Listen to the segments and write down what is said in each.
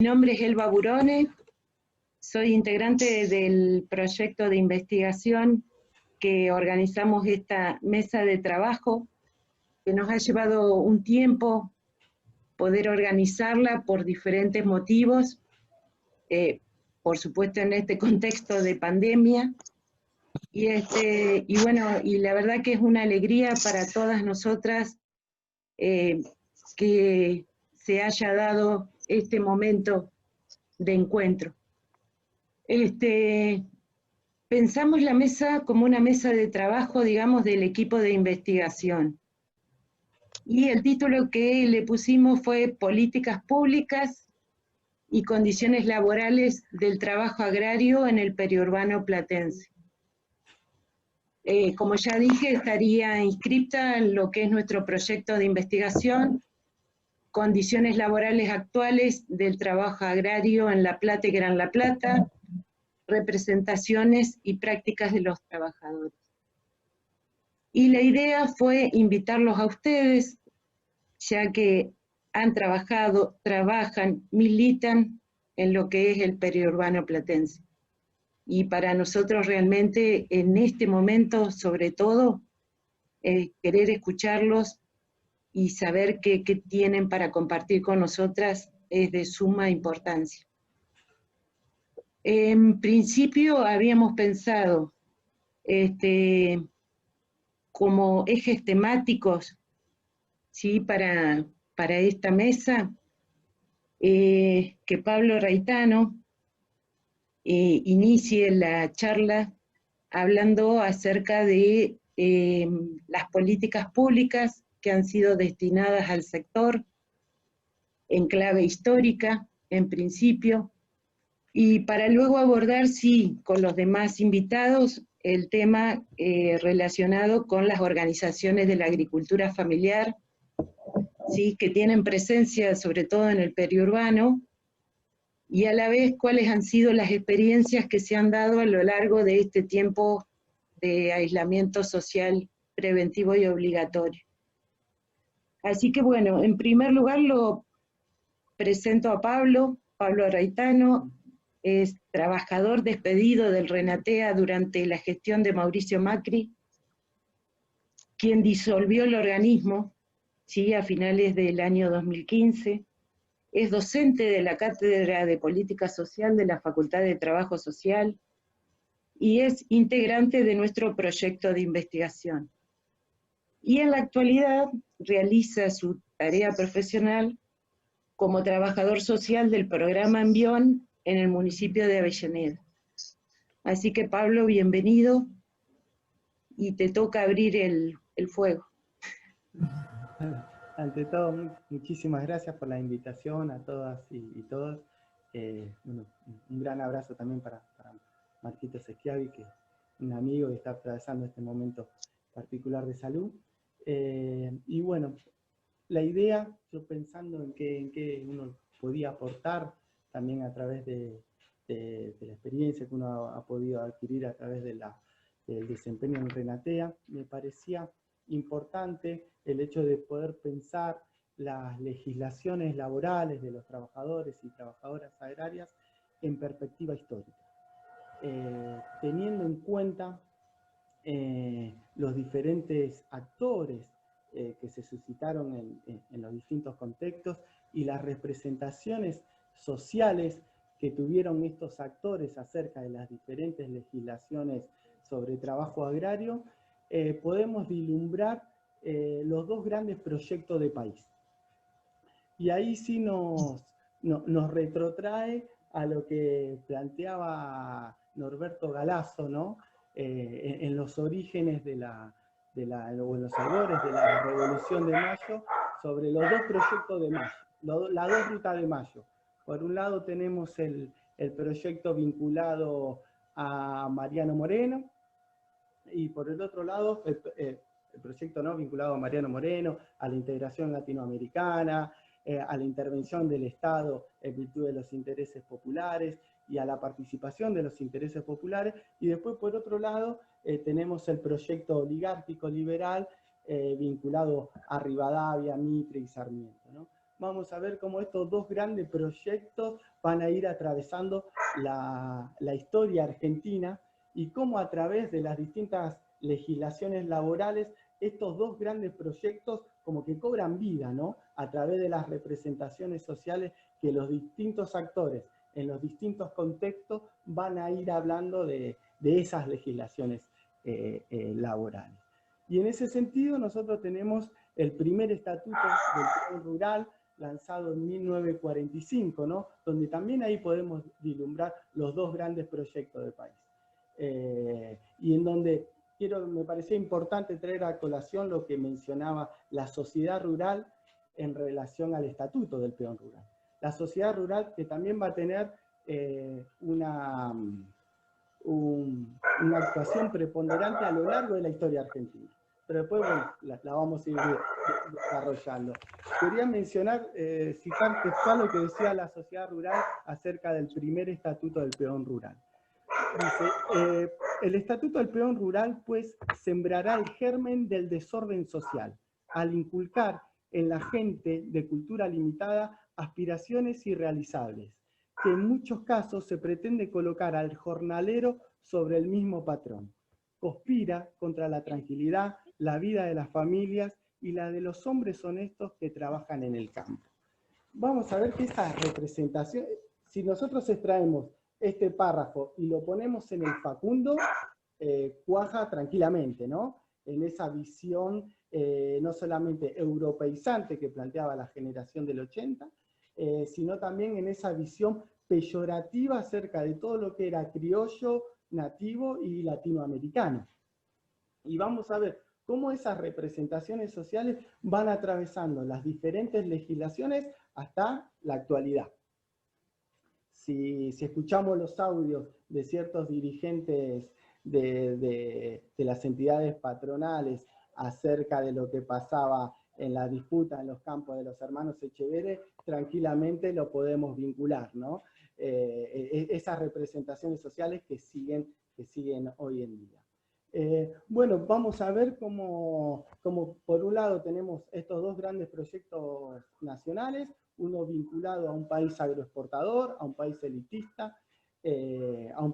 Mi nombre es Elba Burone, soy integrante del proyecto de investigación que organizamos esta mesa de trabajo, que nos ha llevado un tiempo poder organizarla por diferentes motivos, por supuesto en este contexto de pandemia, y la verdad que es una alegría para todas nosotras que se haya dado este momento de encuentro. Pensamos la mesa como una mesa de trabajo, digamos, del equipo de investigación. Y el título que le pusimos fue Políticas Públicas y Condiciones Laborales del Trabajo Agrario en el Periurbano Platense. Como ya dije, estaría inscripta en lo que es nuestro proyecto de investigación, Condiciones Laborales Actuales del Trabajo Agrario en La Plata y Gran La Plata, representaciones y prácticas de los trabajadores. Y la idea fue invitarlos a ustedes, ya que han trabajado, trabajan, militan en lo que es el periurbano platense. Y para nosotros realmente en este momento, sobre todo, querer escucharlos y saber qué tienen para compartir con nosotras es de suma importancia. En principio habíamos pensado como ejes temáticos, ¿sí? para esta mesa, que Pablo Raitano inicie la charla hablando acerca de las políticas públicas que han sido destinadas al sector en clave histórica, en principio, y para luego abordar, sí, con los demás invitados, el tema relacionado con las organizaciones de la agricultura familiar, ¿sí? Que tienen presencia sobre todo en el periurbano, y a la vez cuáles han sido las experiencias que se han dado a lo largo de este tiempo de aislamiento social preventivo y obligatorio. Así que bueno, en primer lugar lo presento a Pablo Raitano, es trabajador despedido del Renatea durante la gestión de Mauricio Macri, quien disolvió el organismo, ¿sí? A finales del año 2015, es docente de la Cátedra de Política Social de la Facultad de Trabajo Social y es integrante de nuestro proyecto de investigación. Y en la actualidad realiza su tarea profesional como trabajador social del programa Envión en el municipio de Avellaneda. Así que Pablo, bienvenido, y te toca abrir el fuego. Ante todo, muchísimas gracias por la invitación a todas y todos. Bueno, un gran abrazo también para Marquito Schiavi, que es un amigo que está atravesando este momento particular de salud. Y bueno, la idea, yo pensando en qué uno podía aportar también a través de la experiencia que uno ha podido adquirir a través del desempeño en Renatea, me parecía importante el hecho de poder pensar las legislaciones laborales de los trabajadores y trabajadoras agrarias en perspectiva histórica, teniendo en cuenta los diferentes actores que se suscitaron en los distintos contextos y las representaciones sociales que tuvieron estos actores acerca de las diferentes legislaciones sobre trabajo agrario, podemos vislumbrar los dos grandes proyectos de país. Y ahí sí nos retrotrae a lo que planteaba Norberto Galazo, ¿no? En los orígenes o en los albores de la Revolución de Mayo, sobre los dos proyectos de Mayo, las dos rutas de Mayo. Por un lado tenemos el proyecto vinculado a Mariano Moreno, y por el otro lado el proyecto no vinculado a Mariano Moreno, a la integración latinoamericana, a la intervención del Estado en virtud de los intereses populares y a la participación de los intereses populares, y después por otro lado tenemos el proyecto oligárquico liberal vinculado a Rivadavia, Mitre y Sarmiento, ¿no? vamos a ver cómo estos dos grandes proyectos van a ir atravesando la historia argentina y cómo a través de las distintas legislaciones laborales estos dos grandes proyectos como que cobran vida, ¿no? A través de las representaciones sociales que los distintos actores en los distintos contextos van a ir hablando de esas legislaciones laborales. Y en ese sentido nosotros tenemos el primer estatuto del peón rural lanzado en 1945, ¿no? Donde también ahí podemos vislumbrar los dos grandes proyectos del país. Y en donde me parecía importante traer a colación lo que mencionaba la sociedad rural en relación al estatuto del peón rural. La sociedad rural que también va a tener una actuación preponderante a lo largo de la historia argentina. Pero después, bueno, la vamos a ir desarrollando. Quería mencionar, citar textual lo que decía la sociedad rural acerca del primer estatuto del peón rural. Dice, el estatuto del peón rural, pues, sembrará el germen del desorden social, al inculcar en la gente de cultura limitada aspiraciones irrealizables, que en muchos casos se pretende colocar al jornalero sobre el mismo patrón. Conspira contra la tranquilidad, la vida de las familias y la de los hombres honestos que trabajan en el campo. Vamos a ver que esta representación, si nosotros extraemos este párrafo y lo ponemos en el Facundo, cuaja tranquilamente, ¿no? En esa visión no solamente europeizante que planteaba la generación del 80, sino también en esa visión peyorativa acerca de todo lo que era criollo, nativo y latinoamericano. Y vamos a ver cómo esas representaciones sociales van atravesando las diferentes legislaciones hasta la actualidad. Si escuchamos los audios de ciertos dirigentes de las entidades patronales acerca de lo que pasaba en la disputa en los campos de los hermanos Echeverre, tranquilamente lo podemos vincular, ¿no? Esas representaciones sociales que siguen hoy en día. Bueno, vamos a ver cómo por un lado tenemos estos dos grandes proyectos nacionales, uno vinculado a un país agroexportador, a un país elitista, a un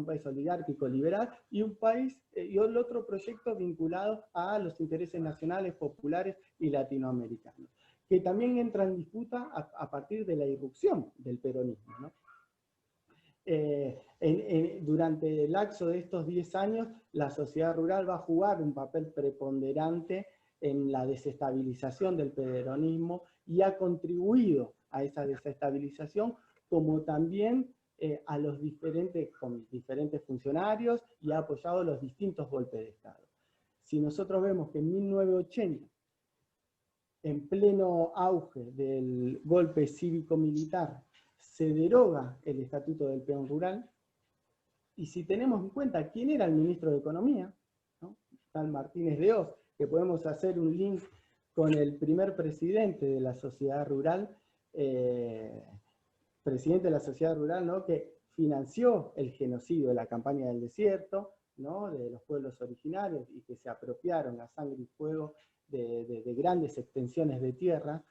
país oligárquico liberal, y el otro proyecto vinculado a los intereses nacionales, populares y latinoamericanos, que también entra en disputa a partir de la irrupción del peronismo, ¿no? Durante el lapso de estos 10 años, la sociedad rural va a jugar un papel preponderante en la desestabilización del peronismo y ha contribuido a esa desestabilización, como también a los con diferentes funcionarios, y ha apoyado los distintos golpes de Estado. Si nosotros vemos que en 1980, en pleno auge del golpe cívico-militar, se deroga el Estatuto del Peón Rural, y si tenemos en cuenta quién era el ministro de Economía, ¿no? Tal Martínez de Hoz, que podemos hacer un link con el primer presidente de la sociedad rural, ¿no? Que financió el genocidio de la campaña del desierto, ¿no? De los pueblos originarios, y que se apropiaron a sangre y fuego de grandes extensiones de tierra.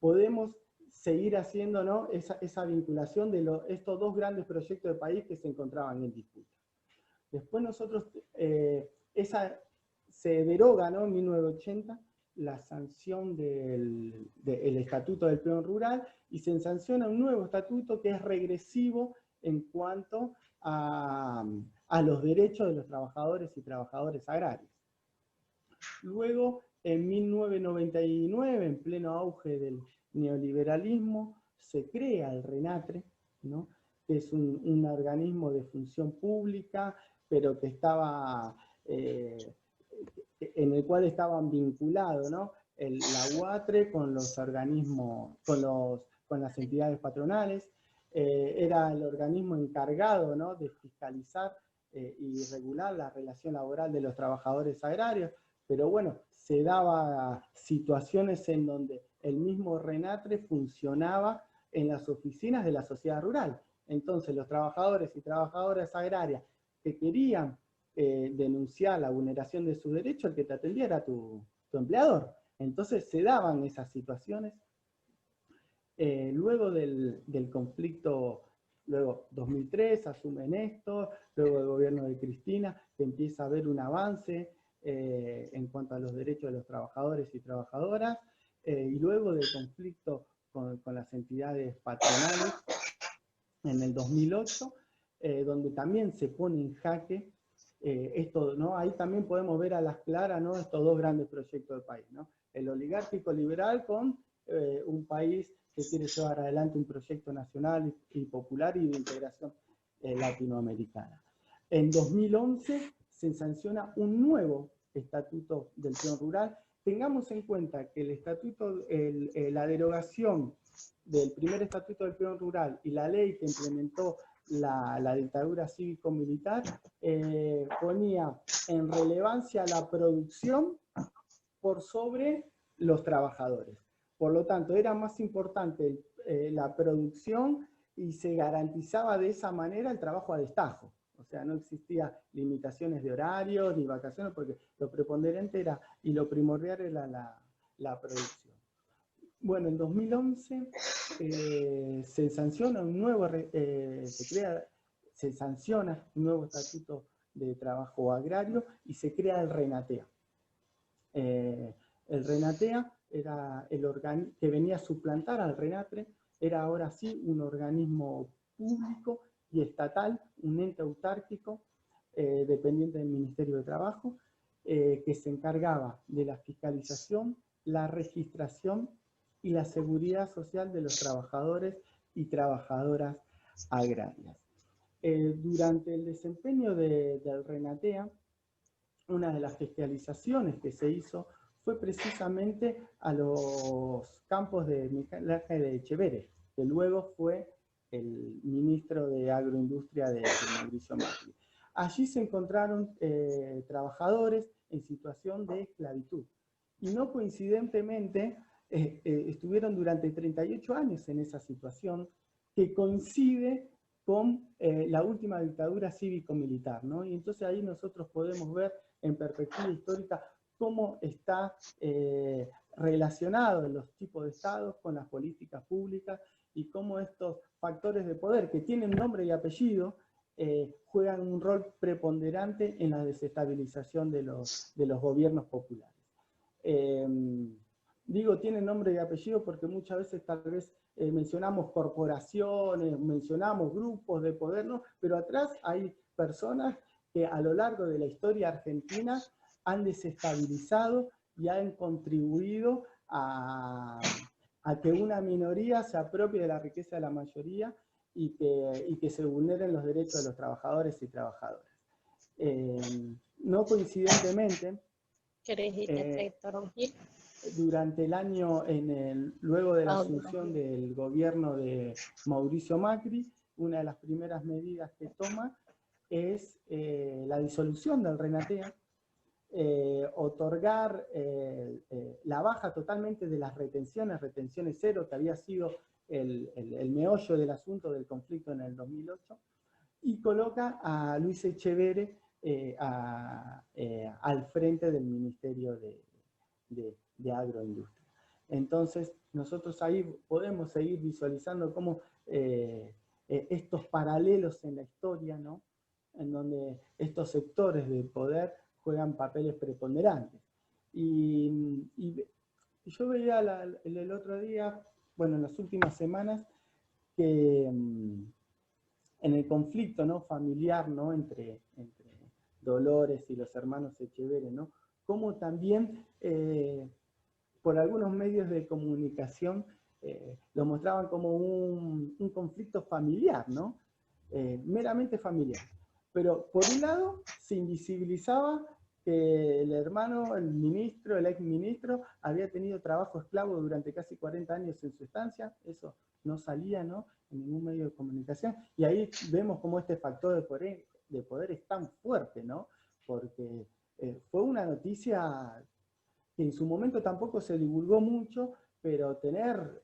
Podemos seguir haciendo, ¿no? esa vinculación de estos dos grandes proyectos de país que se encontraban en disputa. Después nosotros, se deroga, ¿no? En 1980 la sanción del Estatuto del Peón Rural, y se sanciona un nuevo estatuto que es regresivo en cuanto a los derechos de los trabajadores y trabajadoras agrarios. Luego, en 1999, en pleno auge del neoliberalismo, se crea el RENATRE, ¿no? Que es un organismo de función pública, pero que estaba, en el cual estaban vinculados, ¿no? La UATRE con los organismos, con las entidades patronales. Era el organismo encargado, ¿no? De fiscalizar y regular la relación laboral de los trabajadores agrarios. Pero bueno, se daba situaciones en donde el mismo RENATRE funcionaba en las oficinas de la sociedad rural. Entonces los trabajadores y trabajadoras agrarias que querían denunciar la vulneración de sus derechos, el que te atendía era tu empleador. Entonces se daban esas situaciones Luego del conflicto, luego 2003 asume Néstor, luego el gobierno de Cristina, que empieza a haber un avance en cuanto a los derechos de los trabajadores y trabajadoras, y luego del conflicto con las entidades patronales en el 2008, donde también se pone en jaque esto, ¿no? Ahí también podemos ver a las claras, ¿no?, estos dos grandes proyectos del país, ¿no? El oligárquico liberal con un país que quiere llevar adelante un proyecto nacional y popular y de integración latinoamericana. En 2011 se sanciona un nuevo estatuto del peón rural. Tengamos en cuenta que el estatuto, la derogación del primer estatuto del peón rural y la ley que implementó la dictadura cívico-militar ponía en relevancia la producción por sobre los trabajadores. Por lo tanto, era más importante la producción y se garantizaba de esa manera el trabajo a destajo. O sea, no existía limitaciones de horarios ni vacaciones, porque lo preponderante era, y lo primordial era la producción. Bueno, en 2011 se sanciona un nuevo, se sanciona un nuevo estatuto de trabajo agrario y se crea el RENATEA. El RENATEA era el organismo que venía a suplantar al RENATRE, era ahora sí un organismo público y estatal, un ente autárquico dependiente del Ministerio de Trabajo, que se encargaba de la fiscalización, la registración y la seguridad social de los trabajadores y trabajadoras agrarias. Durante el desempeño del RENATEA, una de las fiscalizaciones que se hizo fue precisamente a los campos de Miguel Ángel de Echeverre, que luego fue el ministro de Agroindustria de Mauricio Macri. Allí se encontraron trabajadores en situación de esclavitud. Y no coincidentemente, estuvieron durante 38 años en esa situación, que coincide con la última dictadura cívico-militar, ¿no? Y entonces ahí nosotros podemos ver en perspectiva histórica cómo está relacionado los tipos de estados con las políticas públicas y cómo estos factores de poder que tienen nombre y apellido juegan un rol preponderante en la desestabilización de los gobiernos populares. Digo tienen nombre y apellido porque muchas veces tal vez mencionamos corporaciones, mencionamos grupos de poder, ¿no? Pero atrás hay personas que a lo largo de la historia argentina han desestabilizado y han contribuido a que una minoría se apropie de la riqueza de la mayoría y que se vulneren los derechos de los trabajadores y trabajadoras. No coincidentemente, durante el año, luego de la asunción del gobierno de Mauricio Macri, una de las primeras medidas que toma es la disolución del RENATEA, otorgar la baja totalmente de las retenciones cero, que había sido el meollo del asunto del conflicto en el 2008, y coloca a Luis Echeverre al frente del Ministerio de Agroindustria. Entonces, nosotros ahí podemos seguir visualizando cómo estos paralelos en la historia, ¿no?, en donde estos sectores de poder juegan papeles preponderantes. Y yo veía el otro día, bueno, en las últimas semanas, que en el conflicto, ¿no?, familiar, ¿no?, entre Dolores y los hermanos Echeverre, ¿no?, cómo también por algunos medios de comunicación lo mostraban como un conflicto familiar, ¿no?, meramente familiar. Pero por un lado se invisibilizaba que el hermano, el ministro, el exministro, había tenido trabajo esclavo durante casi 40 años en su estancia, eso no salía, ¿no?, en ningún medio de comunicación, y ahí vemos cómo este factor de poder es tan fuerte, ¿no?, porque fue una noticia que en su momento tampoco se divulgó mucho, pero tener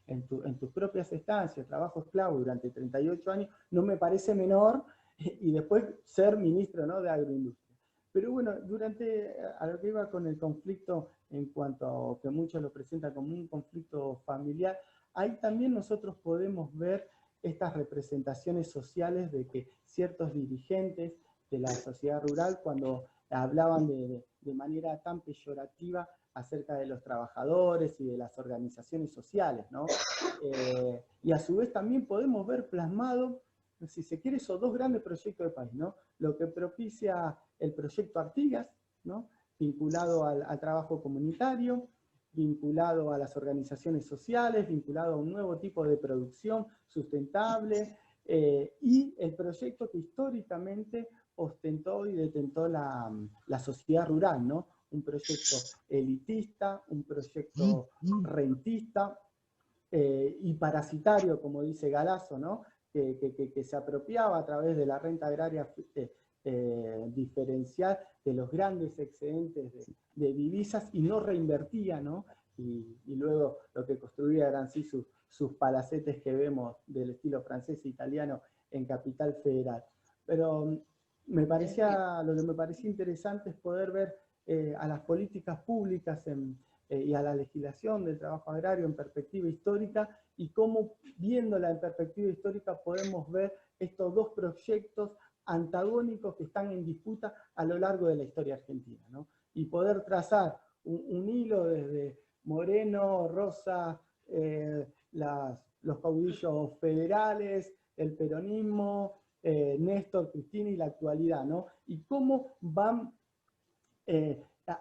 en tus propias estancias trabajo esclavo durante 38 años no me parece menor, y después ser ministro, ¿no?, de Agroindustria. Pero bueno, a lo que iba con el conflicto, en cuanto a que muchos lo presentan como un conflicto familiar, ahí también nosotros podemos ver estas representaciones sociales de que ciertos dirigentes de la sociedad rural, cuando hablaban de manera tan peyorativa acerca de los trabajadores y de las organizaciones sociales, ¿no? Y a su vez también podemos ver plasmado, si se quiere, esos dos grandes proyectos de país, ¿no? Lo que propicia el proyecto Artigas, ¿no? Vinculado al trabajo comunitario, vinculado a las organizaciones sociales, vinculado a un nuevo tipo de producción sustentable, y el proyecto que históricamente ostentó y detentó la sociedad rural, ¿no? Un proyecto elitista, un proyecto rentista y parasitario, como dice Galasso, ¿no? Que se apropiaba a través de la renta agraria diferencial de los grandes excedentes de divisas y no reinvertía, ¿no? Y luego lo que construía eran sí sus palacetes que vemos del estilo francés e italiano en Capital Federal. Pero lo que me parecía interesante es poder ver a las políticas públicas y a la legislación del trabajo agrario en perspectiva histórica, y cómo, viéndola en perspectiva histórica, podemos ver estos dos proyectos antagónicos que están en disputa a lo largo de la historia argentina, ¿no? Y poder trazar un hilo desde Moreno, Rosa, los caudillos federales, el peronismo, Néstor, Cristina y la actualidad, ¿no? Y cómo van,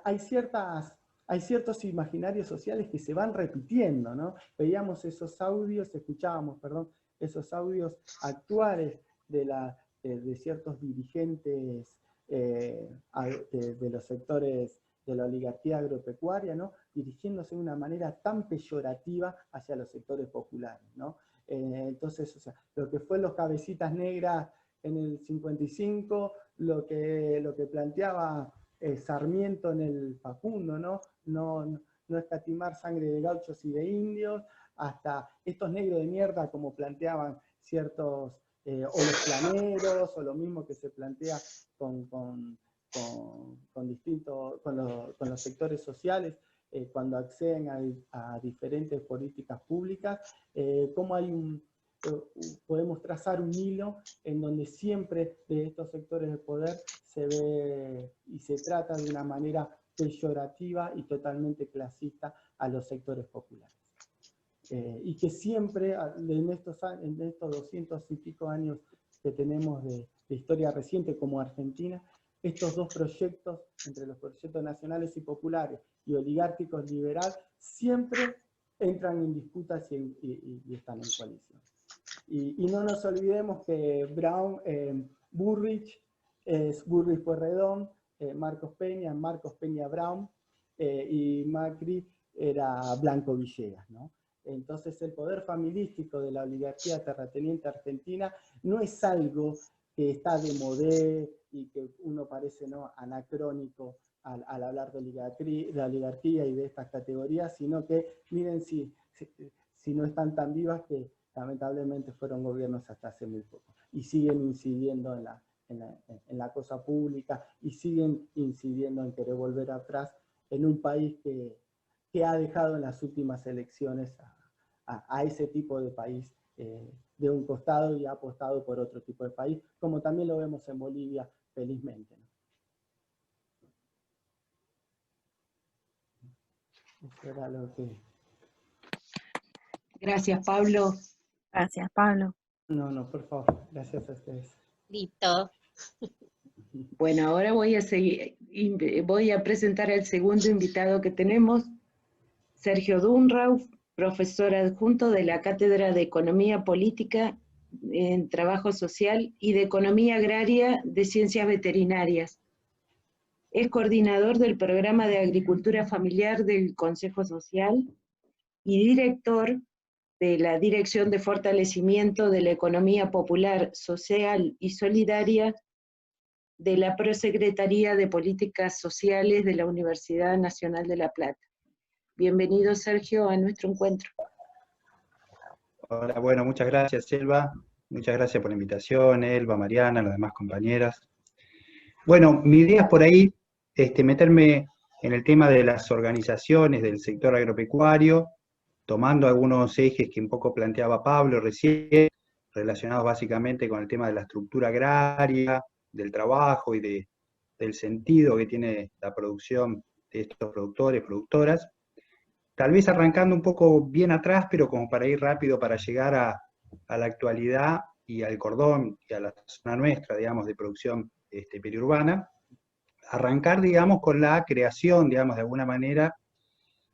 hay ciertos imaginarios sociales que se van repitiendo, ¿no? Veíamos esos audios, escuchábamos, perdón, esos audios actuales de ciertos dirigentes de los sectores de la oligarquía agropecuaria, ¿no? Dirigiéndose de una manera tan peyorativa hacia los sectores populares, ¿no? Entonces, o sea, lo que fue los cabecitas negras en el 55, lo que planteaba Sarmiento en el Facundo, ¿no? No escatimar sangre de gauchos y de indios, hasta estos negros de mierda, como planteaban ciertos, o los planeros, o lo mismo que se plantea con los sectores sociales, cuando acceden a diferentes políticas públicas, cómo podemos trazar un hilo en donde siempre de estos sectores de poder se ve y se trata de una manera peyorativa y totalmente clasista a los sectores populares. Y que siempre, en estos 200 y pico años que tenemos de historia reciente como Argentina, estos dos proyectos, entre los proyectos nacionales y populares y oligárquicos liberal, siempre entran en disputas y están en coalición. Y no nos olvidemos que Burrich es Burrich Pueyrredón, Marcos Peña Brown, y Macri era Blanco Villegas, ¿no? Entonces el poder familiístico de la oligarquía terrateniente argentina no es algo que está de modé y que uno parece, ¿no?, anacrónico al hablar de oligarquía y de estas categorías, sino que miren si no están tan vivas, que lamentablemente fueron gobiernos hasta hace muy poco, y siguen incidiendo en la cosa pública, y siguen incidiendo en querer volver atrás en un país que ha dejado en las últimas elecciones a ese tipo de país de un costado y ha apostado por otro tipo de país, como también lo vemos en Bolivia, felizmente, ¿no? Eso era lo que... Gracias, Pablo. Gracias, Pablo. No, por favor, gracias a ustedes. Listo. Bueno, ahora voy a presentar al segundo invitado que tenemos, Sergio Dunrauf, profesor adjunto de la Cátedra de Economía Política en Trabajo Social y de Economía Agraria de Ciencias Veterinarias. Es coordinador del Programa de Agricultura Familiar del Consejo Social y director de la Dirección de Fortalecimiento de la Economía Popular, Social y Solidaria de la Prosecretaría de Políticas Sociales de la Universidad Nacional de La Plata. Bienvenido, Sergio, a nuestro encuentro. Hola, bueno, muchas gracias, Elba. Muchas gracias por la invitación, Elba, Mariana, las demás compañeras. Bueno, mi idea es por ahí meterme en el tema de las organizaciones del sector agropecuario tomando algunos ejes que un poco planteaba Pablo recién, relacionados básicamente con el tema de la estructura agraria, del trabajo y del sentido que tiene la producción de estos productores, productoras. Tal vez arrancando un poco bien atrás, pero como para ir rápido para llegar a la actualidad y al cordón y a la zona nuestra, digamos, de producción periurbana, arrancar, digamos, con la creación, digamos, de alguna manera,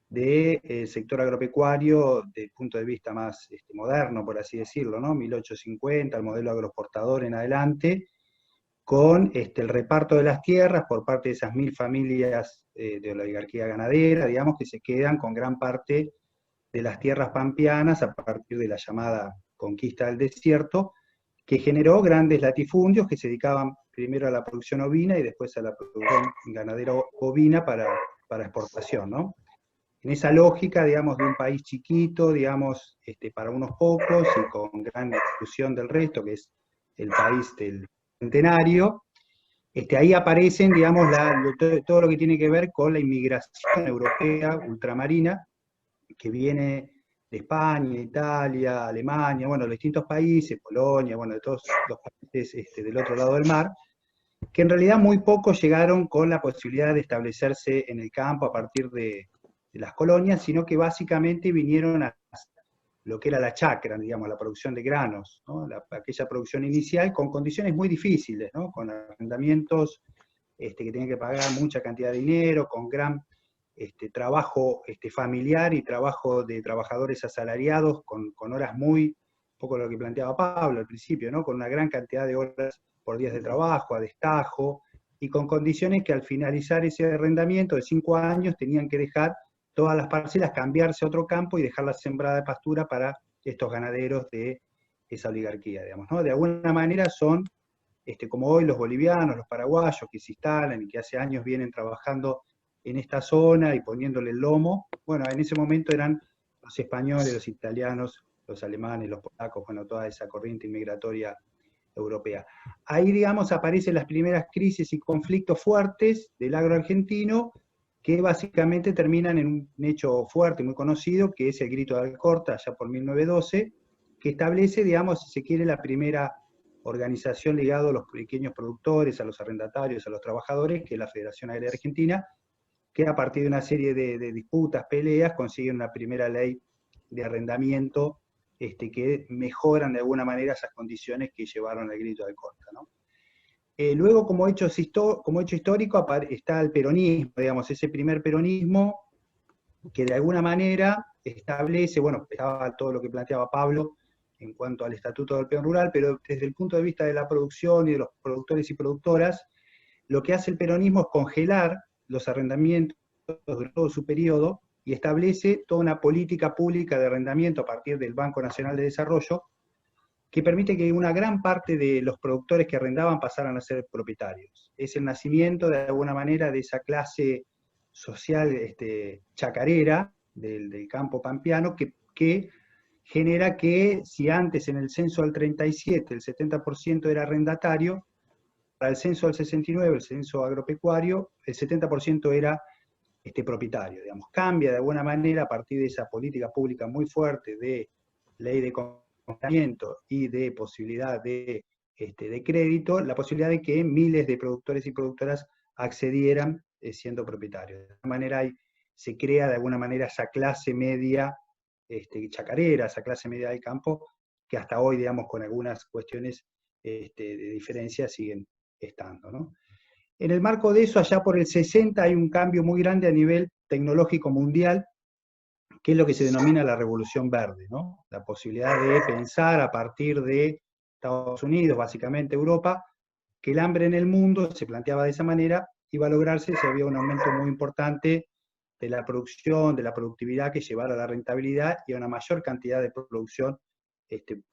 del sector agropecuario desde el punto de vista más moderno, por así decirlo, ¿no? 1850, el modelo agroexportador en adelante, con el reparto de las tierras por parte de esas 1000 familias de la oligarquía ganadera, digamos, que se quedan con gran parte de las tierras pampeanas a partir de la llamada conquista del desierto, que generó grandes latifundios que se dedicaban primero a la producción ovina y después a la producción ganadera ovina para exportación, ¿no? En esa lógica, digamos, de un país chiquito, digamos, para unos pocos y con gran exclusión del resto, que es el país del centenario, ahí aparecen, digamos, todo lo que tiene que ver con la inmigración europea ultramarina, que viene de España, Italia, Alemania, bueno, los distintos países, Polonia, bueno, de todos los países del otro lado del mar, que en realidad muy pocos llegaron con la posibilidad de establecerse en el campo a partir de las colonias, sino que básicamente vinieron a lo que era la chacra, digamos, la producción de granos, ¿no? Aquella producción inicial con condiciones muy difíciles, ¿no? Con arrendamientos que tenían que pagar mucha cantidad de dinero, con gran trabajo familiar y trabajo de trabajadores asalariados, con horas muy, un poco lo que planteaba Pablo al principio, ¿no? Con una gran cantidad de horas por días de trabajo, a destajo, y con condiciones que al finalizar ese arrendamiento de 5 años tenían que dejar todas las parcelas, cambiarse a otro campo y dejarlas sembrada de pastura para estos ganaderos de esa oligarquía, digamos, ¿no? De alguna manera son, como hoy los bolivianos, los paraguayos que se instalan y que hace años vienen trabajando en esta zona y poniéndole el lomo, bueno, en ese momento eran los españoles, los italianos, los alemanes, los polacos, bueno, toda esa corriente inmigratoria europea. Ahí, digamos, aparecen las primeras crisis y conflictos fuertes del agro argentino, que básicamente terminan en un hecho fuerte, muy conocido, que es el Grito de Alcorta, allá por 1912, que establece, digamos, si se quiere, la primera organización ligada a los pequeños productores, a los arrendatarios, a los trabajadores, que es la Federación Agraria Argentina, que a partir de una serie de disputas, peleas, consiguen una primera ley de arrendamiento que mejoran de alguna manera esas condiciones que llevaron al Grito de Alcorta, ¿no? Luego, como hecho histórico, está el peronismo, digamos, ese primer peronismo que de alguna manera establece, bueno, estaba todo lo que planteaba Pablo en cuanto al Estatuto del Peón Rural, pero desde el punto de vista de la producción y de los productores y productoras, lo que hace el peronismo es congelar los arrendamientos durante todo su periodo y establece toda una política pública de arrendamiento a partir del Banco Nacional de Desarrollo, que permite que una gran parte de los productores que arrendaban pasaran a ser propietarios. Es el nacimiento, de alguna manera, de esa clase social chacarera del campo pampeano que genera que si antes en el censo del 37 el 70% era arrendatario, para el censo del 69, el censo agropecuario, el 70% era propietario. Digamos. Cambia de alguna manera a partir de esa política pública muy fuerte de ley de confinamiento y de posibilidad de crédito, la posibilidad de que miles de productores y productoras accedieran siendo propietarios. De alguna manera se crea de alguna manera esa clase media chacarera, esa clase media del campo, que hasta hoy, digamos, con algunas cuestiones de diferencia siguen estando, ¿no? En el marco de eso, allá por el 60 hay un cambio muy grande a nivel tecnológico mundial, que es lo que se denomina la revolución verde, ¿no? La posibilidad de pensar a partir de Estados Unidos, básicamente Europa, que el hambre en el mundo, se planteaba de esa manera, iba a lograrse si había un aumento muy importante de la producción, de la productividad que llevara a la rentabilidad y a una mayor cantidad de producción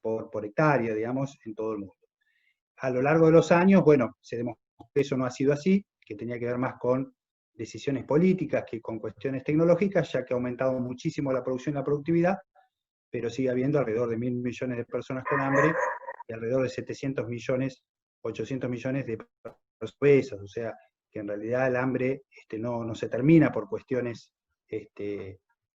por hectárea, digamos, en todo el mundo. A lo largo de los años, bueno, se demostró que eso no ha sido así, que tenía que ver más con decisiones políticas que con cuestiones tecnológicas, ya que ha aumentado muchísimo la producción y la productividad, pero sigue habiendo alrededor de 1.000 millones de personas con hambre y alrededor de 700 millones, 800 millones de personas obesas, o sea, que en realidad el hambre no se termina por cuestiones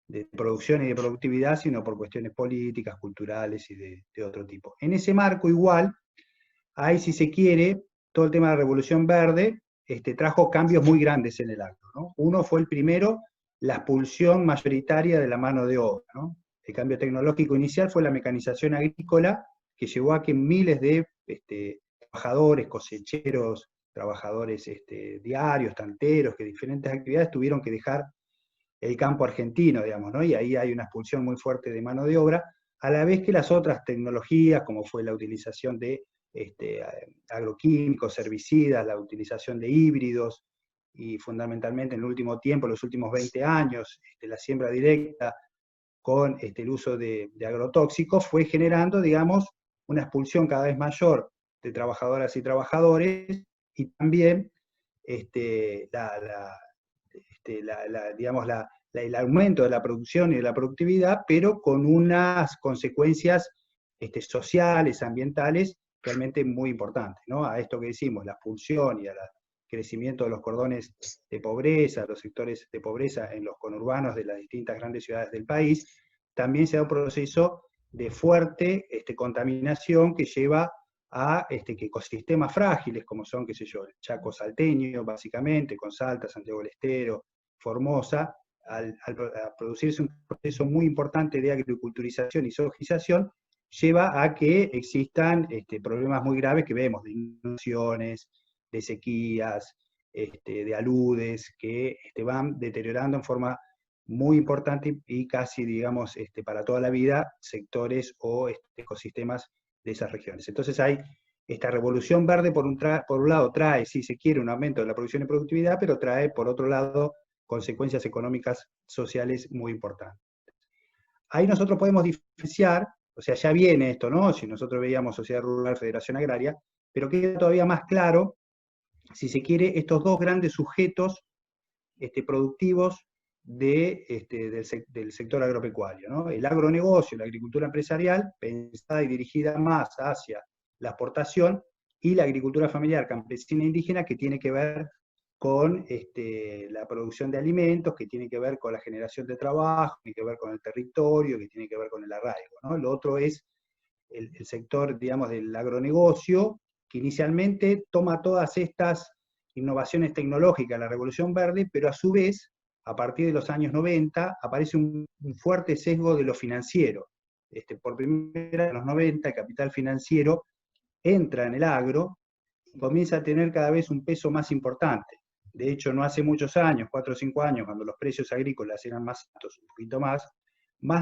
de producción y de productividad, sino por cuestiones políticas, culturales y de otro tipo. En ese marco igual, ahí si se quiere, todo el tema de la Revolución Verde trajo cambios muy grandes en el agro, ¿no? Uno fue el primero, la expulsión mayoritaria de la mano de obra, ¿no? El cambio tecnológico inicial fue la mecanización agrícola, que llevó a que miles de trabajadores, cosecheros, trabajadores diarios, tanteros, que diferentes actividades tuvieron que dejar el campo argentino, digamos, ¿no? Y ahí hay una expulsión muy fuerte de mano de obra, a la vez que las otras tecnologías, como fue la utilización de agroquímicos, herbicidas, la utilización de híbridos, y fundamentalmente en el último tiempo, los últimos 20 años, la siembra directa con el uso de agrotóxicos, fue generando, digamos, una expulsión cada vez mayor de trabajadoras y trabajadores, y también digamos, el aumento de la producción y de la productividad, pero con unas consecuencias sociales, ambientales, realmente muy importantes, ¿no? A esto que decimos, la expulsión y al crecimiento de los cordones de pobreza, los sectores de pobreza en los conurbanos de las distintas grandes ciudades del país, también se da un proceso de fuerte contaminación que lleva a que ecosistemas frágiles, como son, qué sé yo, el Chaco salteño, básicamente, con Salta, Santiago del Estero, Formosa, a producirse un proceso muy importante de agriculturización y zoologización, lleva a que existan problemas muy graves que vemos, de inundaciones, de sequías, de aludes, que van deteriorando en forma muy importante y casi, digamos, para toda la vida, sectores o ecosistemas de esas regiones. Entonces hay esta revolución verde, por un lado trae, si se quiere, un aumento de la producción y productividad, pero trae, por otro lado, consecuencias económicas, sociales muy importantes. Ahí nosotros podemos diferenciar, o sea, ya viene esto, ¿no? Si nosotros veíamos Sociedad Rural, Federación Agraria, pero queda todavía más claro, si se quiere, estos dos grandes sujetos productivos del sector agropecuario, ¿no? El agronegocio, la agricultura empresarial, pensada y dirigida más hacia la exportación, y la agricultura familiar, campesina e indígena, que tiene que ver con la producción de alimentos, que tiene que ver con la generación de trabajo, que tiene que ver con el territorio, que tiene que ver con el arraigo, ¿no? Lo otro es el sector, digamos, del agronegocio, que inicialmente toma todas estas innovaciones tecnológicas, la Revolución Verde, pero a su vez, a partir de los años 90, aparece un fuerte sesgo de lo financiero. Por primera vez en los 90, el capital financiero entra en el agro y comienza a tener cada vez un peso más importante. De hecho, no hace muchos años, 4 o 5 años, cuando los precios agrícolas eran más altos, un poquito más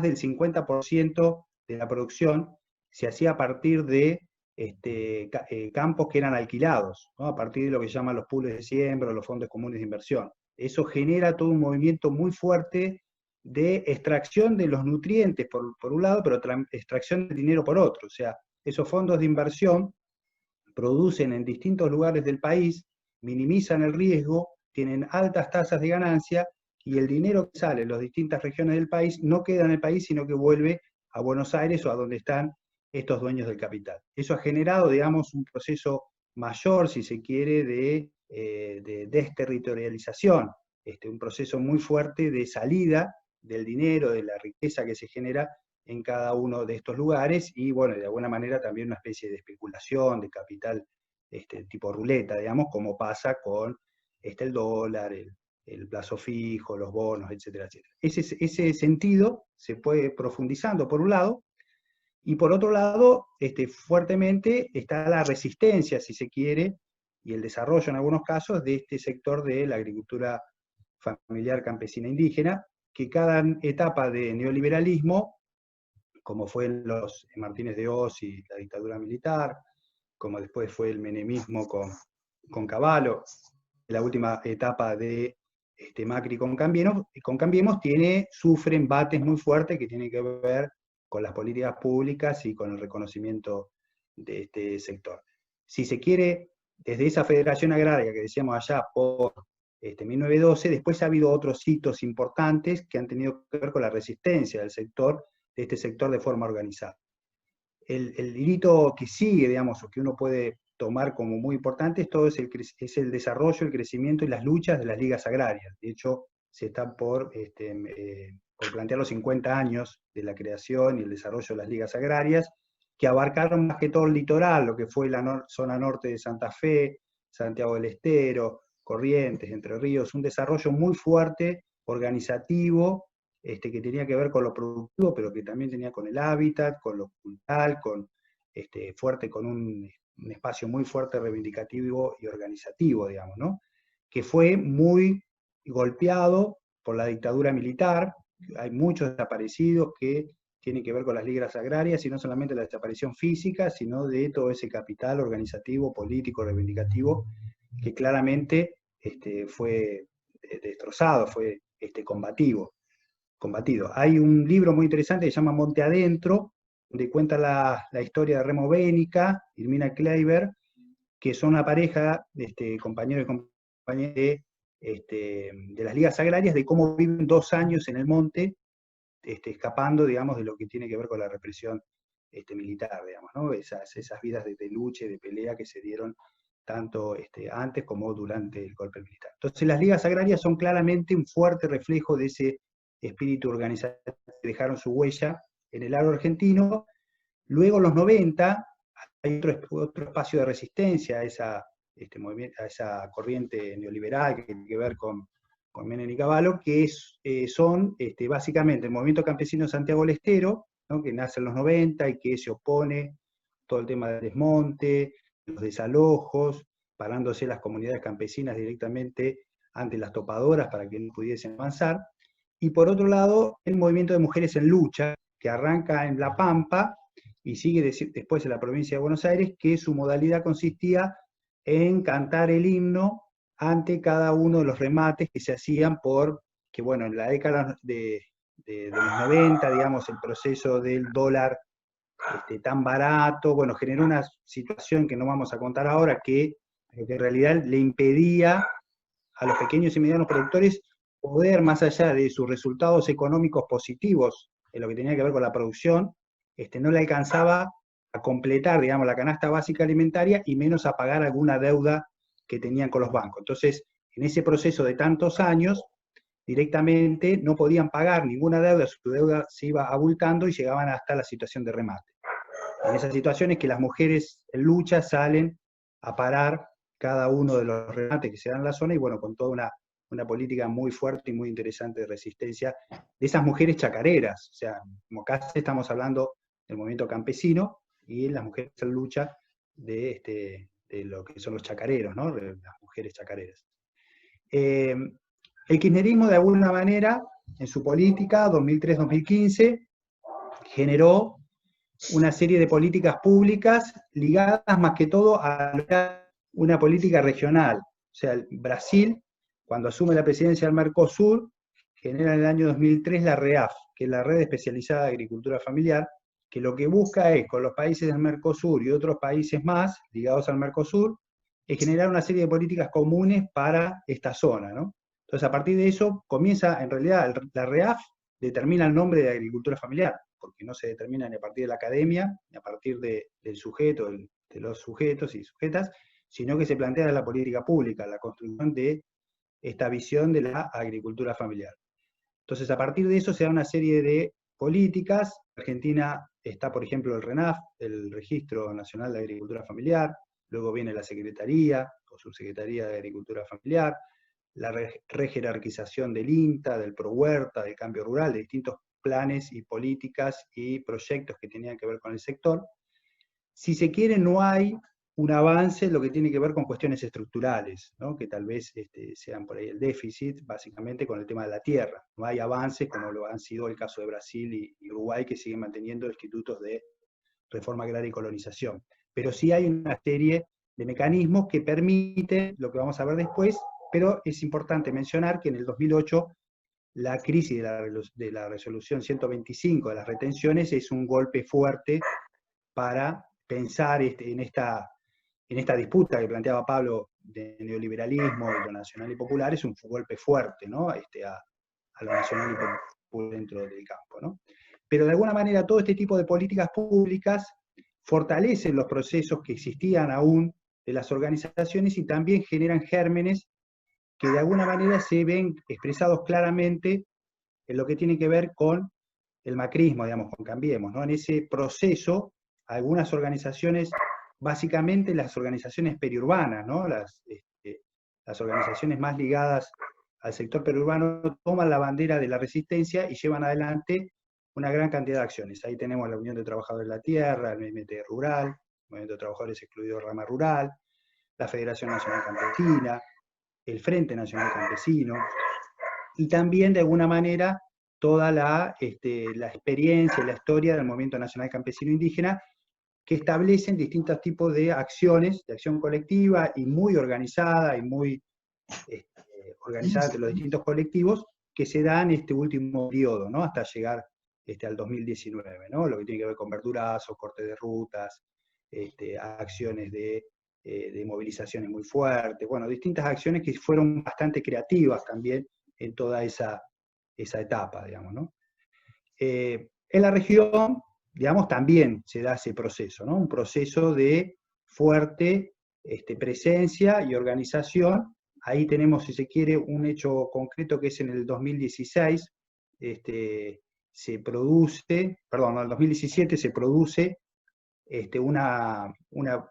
del 50% de la producción se hacía a partir de campos que eran alquilados, ¿no? A partir de lo que se llaman los pools de siembra o los fondos comunes de inversión. Eso genera todo un movimiento muy fuerte de extracción de los nutrientes por un lado, pero extracción de dinero por otro. O sea, esos fondos de inversión producen en distintos lugares del país, minimizan el riesgo, tienen altas tasas de ganancia, y el dinero que sale en las distintas regiones del país no queda en el país, sino que vuelve a Buenos Aires o a donde están estos dueños del capital. Eso ha generado, digamos, un proceso mayor, si se quiere, de desterritorialización, un proceso muy fuerte de salida del dinero, de la riqueza que se genera en cada uno de estos lugares, y bueno, de alguna manera también una especie de especulación, de capital tipo ruleta, digamos, como pasa con el dólar, el plazo fijo, los bonos, etcétera, etcétera. Ese sentido se puede profundizando por un lado, y por otro lado, fuertemente está la resistencia, si se quiere, y el desarrollo en algunos casos de este sector de la agricultura familiar campesina indígena, que cada etapa de neoliberalismo, como fue en los Martínez de Oz y la dictadura militar, como después fue el menemismo con Cavallo, la última etapa de Macri con Cambiemos, sufre embates muy fuertes que tienen que ver con las políticas públicas y con el reconocimiento de este sector. Si se quiere, desde esa federación agraria que decíamos allá por 1912, después ha habido otros hitos importantes que han tenido que ver con la resistencia del sector, de este sector de forma organizada. El hito que sigue, digamos, o que uno puede tomar como muy importante, es el desarrollo, el crecimiento y las luchas de las ligas agrarias. De hecho, se está por por plantear los 50 años de la creación y el desarrollo de las ligas agrarias, que abarcaron más que todo el litoral, lo que fue la zona norte de Santa Fe, Santiago del Estero, Corrientes, Entre Ríos, un desarrollo muy fuerte, organizativo, que tenía que ver con lo productivo, pero que también tenía con el hábitat, con lo cultural, fuerte, con un espacio muy fuerte reivindicativo y organizativo, digamos, ¿no? Que fue muy golpeado por la dictadura militar. Hay muchos desaparecidos que tienen que ver con las ligas agrarias, y no solamente la desaparición física, sino de todo ese capital organizativo, político, reivindicativo, que claramente fue destrozado, fue combatido. Hay un libro muy interesante que se llama Monte Adentro, donde cuenta la historia de Remo Bénica y Irmina Kleiber, que son una pareja, compañeros y compañeras de las ligas agrarias, de cómo viven 2 años en el monte, escapando, digamos, de lo que tiene que ver con la represión militar, digamos, ¿no? Esas vidas de lucha y de pelea que se dieron tanto antes como durante el golpe militar. Entonces las ligas agrarias son claramente un fuerte reflejo de ese espíritu organizativo que dejaron su huella en el agro argentino. Luego, en los 90, hay otro espacio de resistencia a esa corriente neoliberal que tiene que ver con Menem y Cavallo, que son básicamente el movimiento campesino de Santiago del Estero, ¿no? Que nace en los 90 y que se opone todo el tema del desmonte, los desalojos, parándose las comunidades campesinas directamente ante las topadoras para que no pudiesen avanzar. Y por otro lado, el movimiento de mujeres en lucha, que arranca en La Pampa y sigue después en la provincia de Buenos Aires, que su modalidad consistía en cantar el himno ante cada uno de los remates que se hacían que bueno, en la década de los 90, digamos, el proceso del dólar tan barato, bueno, generó una situación que no vamos a contar ahora, que en realidad le impedía a los pequeños y medianos productores poder, más allá de sus resultados económicos positivos en lo que tenía que ver con la producción, no le alcanzaba a completar, digamos, la canasta básica alimentaria, y menos a pagar alguna deuda que tenían con los bancos. Entonces, en ese proceso de tantos años, directamente no podían pagar ninguna deuda, su deuda se iba abultando y llegaban hasta la situación de remate. En esas situaciones que las mujeres en lucha salen a parar cada uno de los remates que se dan en la zona, y bueno, con toda una política muy fuerte y muy interesante de resistencia de esas mujeres chacareras. O sea, como casi estamos hablando del movimiento campesino y las mujeres en lucha de lo que son los chacareros, ¿no? De las mujeres chacareras. El kirchnerismo, de alguna manera, en su política 2003-2015, generó una serie de políticas públicas ligadas más que todo a una política regional. O sea, Brasil, cuando asume la presidencia del Mercosur, genera en el año 2003 la REAF, que es la Red Especializada de Agricultura Familiar, que lo que busca es, con los países del Mercosur y otros países más ligados al Mercosur, es generar una serie de políticas comunes para esta zona, ¿no? Entonces, a partir de eso, comienza, en realidad, la REAF determina el nombre de agricultura familiar, porque no se determina ni a partir de la academia, ni a partir del sujeto, de los sujetos y sujetas, sino que se plantea la política pública, la construcción de esta visión de la agricultura familiar. Entonces, a partir de eso se da una serie de políticas. En Argentina está, por ejemplo, el RENAF, el Registro Nacional de Agricultura Familiar, luego viene la Secretaría o Subsecretaría de Agricultura Familiar, la rejerarquización del INTA, del ProHuerta, del Cambio Rural, de distintos planes y políticas y proyectos que tenían que ver con el sector. Si se quiere, no hay un avance en lo que tiene que ver con cuestiones estructurales, ¿no? Que tal vez sean por ahí el déficit, básicamente con el tema de la tierra. No hay avances como lo han sido el caso de Brasil y Uruguay, que siguen manteniendo institutos de reforma agraria y colonización. Pero sí hay una serie de mecanismos que permiten lo que vamos a ver después, pero es importante mencionar que en el 2008 la crisis de la resolución 125 de las retenciones es un golpe fuerte para pensar en esta disputa que planteaba Pablo de neoliberalismo y lo nacional y popular. Es un golpe fuerte, ¿no? A lo nacional y popular dentro del campo, ¿no? Pero de alguna manera todo este tipo de políticas públicas fortalecen los procesos que existían aún de las organizaciones y también generan gérmenes que de alguna manera se ven expresados claramente en lo que tiene que ver con el macrismo, digamos, con Cambiemos, ¿no? En ese proceso, algunas organizaciones, básicamente las organizaciones periurbanas, ¿no? Las organizaciones más ligadas al sector periurbano toman la bandera de la resistencia y llevan adelante una gran cantidad de acciones. Ahí tenemos la Unión de Trabajadores de la Tierra, el MMT Rural, el Movimiento de Trabajadores Excluidos Rama Rural, la Federación Nacional Campesina, el Frente Nacional Campesino, y también de alguna manera toda la experiencia y la historia del Movimiento Nacional Campesino Indígena, que establecen distintos tipos de acciones, de acción colectiva y muy organizada y muy organizada entre los distintos colectivos, que se dan este último periodo, ¿no? Hasta llegar al 2019, ¿no? Lo que tiene que ver con verdurazos, corte de rutas, acciones de movilizaciones muy fuertes, bueno, distintas acciones que fueron bastante creativas también en toda esa etapa, digamos, ¿no? En la región, digamos, también se da ese proceso, ¿no? Un proceso de fuerte presencia y organización. Ahí tenemos, si se quiere, un hecho concreto que es en el 2016, se produce, perdón, en el 2017 se produce una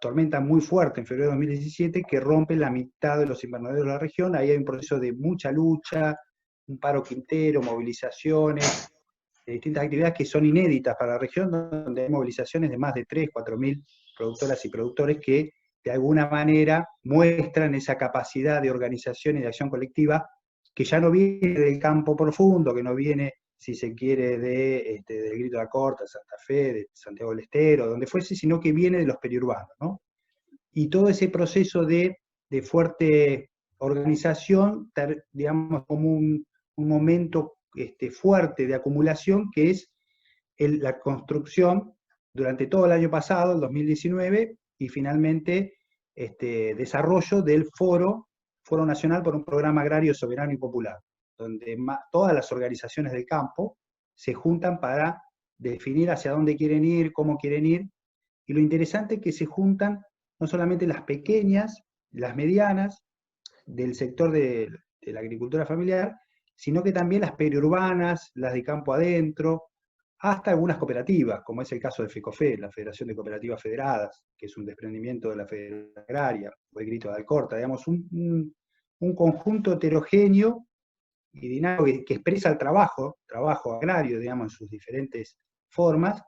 tormenta muy fuerte en febrero de 2017 que rompe la mitad de los invernaderos de la región. Ahí hay un proceso de mucha lucha, un paro quintero, movilizaciones, distintas actividades que son inéditas para la región, donde hay movilizaciones de más de 3.000, 4.000 productoras y productores que de alguna manera muestran esa capacidad de organización y de acción colectiva que ya no viene del campo profundo, que no viene, si se quiere, del Grito de la Corta, de Santa Fe, de Santiago del Estero, donde fuese, sino que viene de los periurbanos, ¿no? Y todo ese proceso de fuerte organización, digamos, como un momento fuerte de acumulación, que es la construcción durante todo el año pasado, el 2019, y finalmente desarrollo del Foro Nacional por un Programa Agrario Soberano y Popular, donde todas las organizaciones del campo se juntan para definir hacia dónde quieren ir, cómo quieren ir, y lo interesante es que se juntan no solamente las pequeñas, las medianas, del sector de la agricultura familiar, sino que también las periurbanas, las de campo adentro, hasta algunas cooperativas, como es el caso de FECOFE, la Federación de Cooperativas Federadas, que es un desprendimiento de la Federación Agraria, o el Grito de Alcorta, digamos, un conjunto heterogéneo y dinámico que expresa el trabajo agrario, digamos, en sus diferentes formas,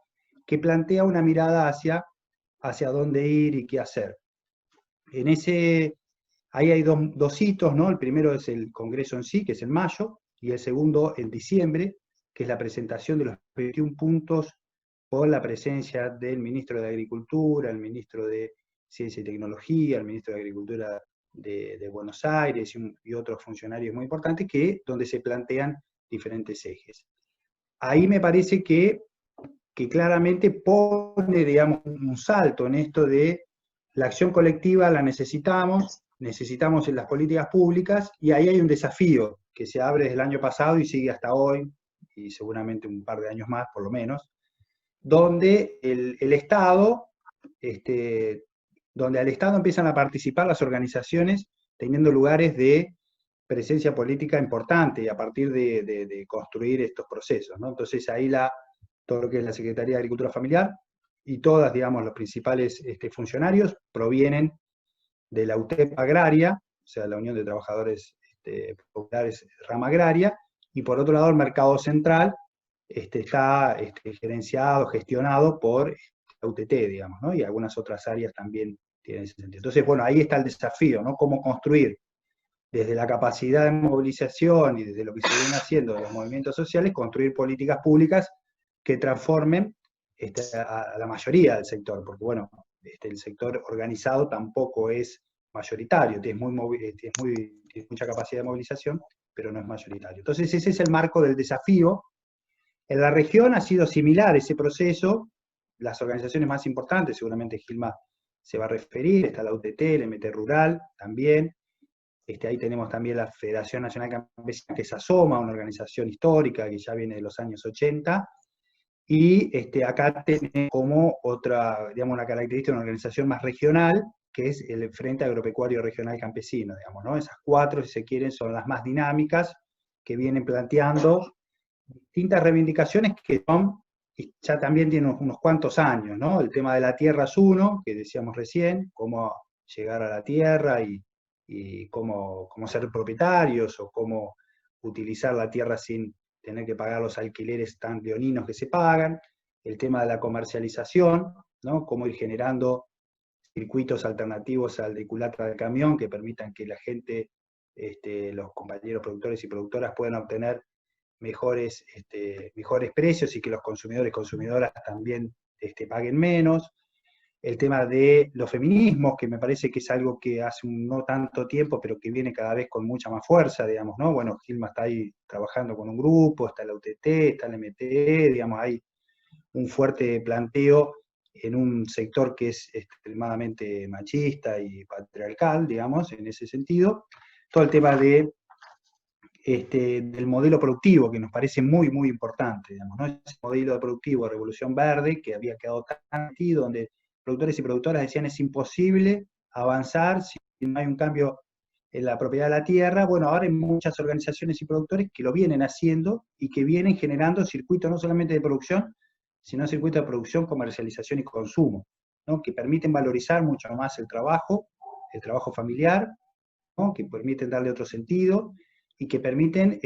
que plantea una mirada hacia dónde ir y qué hacer. Ahí hay dos hitos, ¿no? El primero es el Congreso en sí, que es en mayo, y el segundo en diciembre, que es la presentación de los 21 puntos por la presencia del Ministro de Agricultura, el Ministro de Ciencia y Tecnología, el Ministro de Agricultura de Buenos Aires y otros funcionarios muy importantes, donde se plantean diferentes ejes. Ahí me parece que claramente pone, digamos, un salto en esto de la acción colectiva la necesitamos en las políticas públicas, y ahí hay un desafío que se abre desde el año pasado y sigue hasta hoy, y seguramente un par de años más por lo menos, donde el Estado, donde al Estado empiezan a participar las organizaciones teniendo lugares de presencia política importante a partir de construir estos procesos, ¿no? Entonces ahí todo lo que es la Secretaría de Agricultura Familiar y todas, digamos, los principales funcionarios provienen de la UTEP Agraria, o sea, la Unión de Trabajadores Populares Rama Agraria, y por otro lado el Mercado Central está gerenciado, gestionado por la UTT, digamos, ¿no? Y algunas otras áreas también tienen ese sentido. Entonces, bueno, ahí está el desafío, ¿no? Cómo construir desde la capacidad de movilización y desde lo que se viene haciendo de los movimientos sociales, construir políticas públicas que transformen a la mayoría del sector, porque bueno, el sector organizado tampoco es mayoritario, tiene mucha capacidad de movilización, pero no es mayoritario. Entonces ese es el marco del desafío. En la región ha sido similar ese proceso, las organizaciones más importantes, seguramente Gilma se va a referir, está la UTT, el MT Rural también, ahí tenemos también la Federación Nacional Campesina, que es ASOMA, una organización histórica que ya viene de los años 80, y acá tenemos como otra, digamos, una característica de una organización más regional, que es el Frente Agropecuario Regional Campesino, digamos, ¿no? Esas cuatro, si se quieren, son las más dinámicas, que vienen planteando distintas reivindicaciones que son, y ya también tienen unos cuantos años, ¿no? El tema de la tierra es uno, que decíamos recién, cómo llegar a la tierra y cómo ser propietarios, o cómo utilizar la tierra sin tener que pagar los alquileres tan leoninos que se pagan. El tema de la comercialización, ¿no? Cómo ir generando circuitos alternativos al de culatra del camión que permitan que la gente, los compañeros productores y productoras puedan obtener mejores precios, y que los consumidores y consumidoras también paguen menos. El tema de los feminismos, que me parece que es algo que hace no tanto tiempo, pero que viene cada vez con mucha más fuerza, digamos, ¿no? Bueno, Gilma está ahí trabajando con un grupo, está la UTT, está la MTE, digamos, hay un fuerte planteo en un sector que es extremadamente machista y patriarcal, digamos, en ese sentido. Todo el tema del modelo productivo, que nos parece muy, muy importante, digamos, ¿no? Ese modelo productivo de Revolución Verde, que había quedado tan metido, donde productores y productoras decían es imposible avanzar si no hay un cambio en la propiedad de la tierra. Bueno, ahora hay muchas organizaciones y productores que lo vienen haciendo y que vienen generando circuitos no solamente de producción, sino circuitos de producción, comercialización y consumo, ¿no? Que permiten valorizar mucho más el trabajo familiar, ¿no? Que permiten darle otro sentido, y que permiten